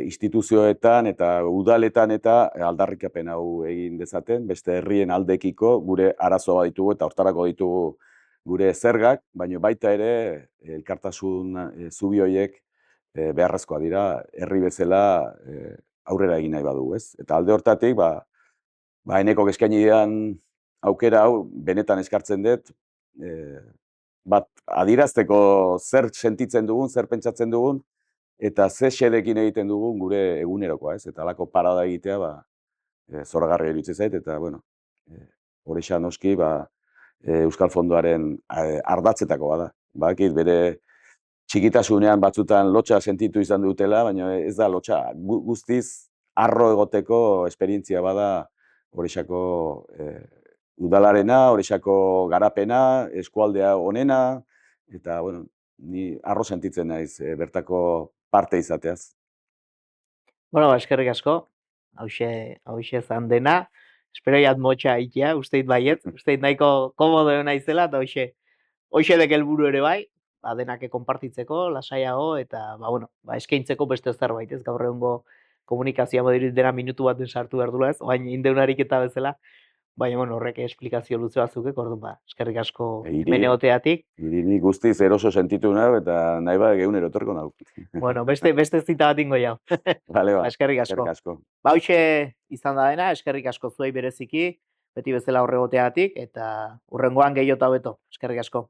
instituzioetan eta udaletan eta aldarrikapen hau egin dezaten, beste herrien aldekiko gure arazoa ditugu eta hortarako ditugu gure zergak, baina baita ere elkartasun zubi horiek beharrezkoa dira, herri bezala aurrera egin nahi badugu, ez? Eta alde hortatik, eneko eskaini dian aukera hau, benetan eskartzen dut, bat adirazteko zer sentitzen dugun, zer pentsatzen dugun, eta ze xedekin egiten dugun gure egunerokoa, ez? Eta alako parada egitea, zoragarria iruditzen zait, eta, bueno, horixa noski, Euskal Fondoaren ardatzetako bada. Bakit bere txikitasunean batzutan lotxa sentitu izan dutela, baina ez da lotxa. Guztiz, arro egoteko esperientzia bada horixako udalarena, horixako garapena, eskualdea honena, eta, bueno, ni arro sentitzen naiz bertako parte izateaz. Bueno, eskerrik asko, hauxe zan dena, esperoiat motxa ikia, usteit baiet, usteit nahiko komodo naizela, eta hoxe dek helburu ere bai, denak konpartitzeko, lasaiago, eta, bueno, eskaintzeko beste zerbait, ez gaur egungo komunikazioa badirit dena minutu baten sartu behar dula ez, oain indeunarik eta bezala, baina, bueno, horrek esplikazio luze batzuk, orduan, eskerrik asko hemen egoteatik. Ni guztiz eroso sentitu nahi, eta nahi egunero etorko nahi. Bueno, beste zita bat ingo jau. Vale, eskerrik asko. Hoxe izan da dena, eskerrik asko zuei bereziki, beti bezala horregoteatik, eta hurrengoan gehiota beto, eskerrik asko.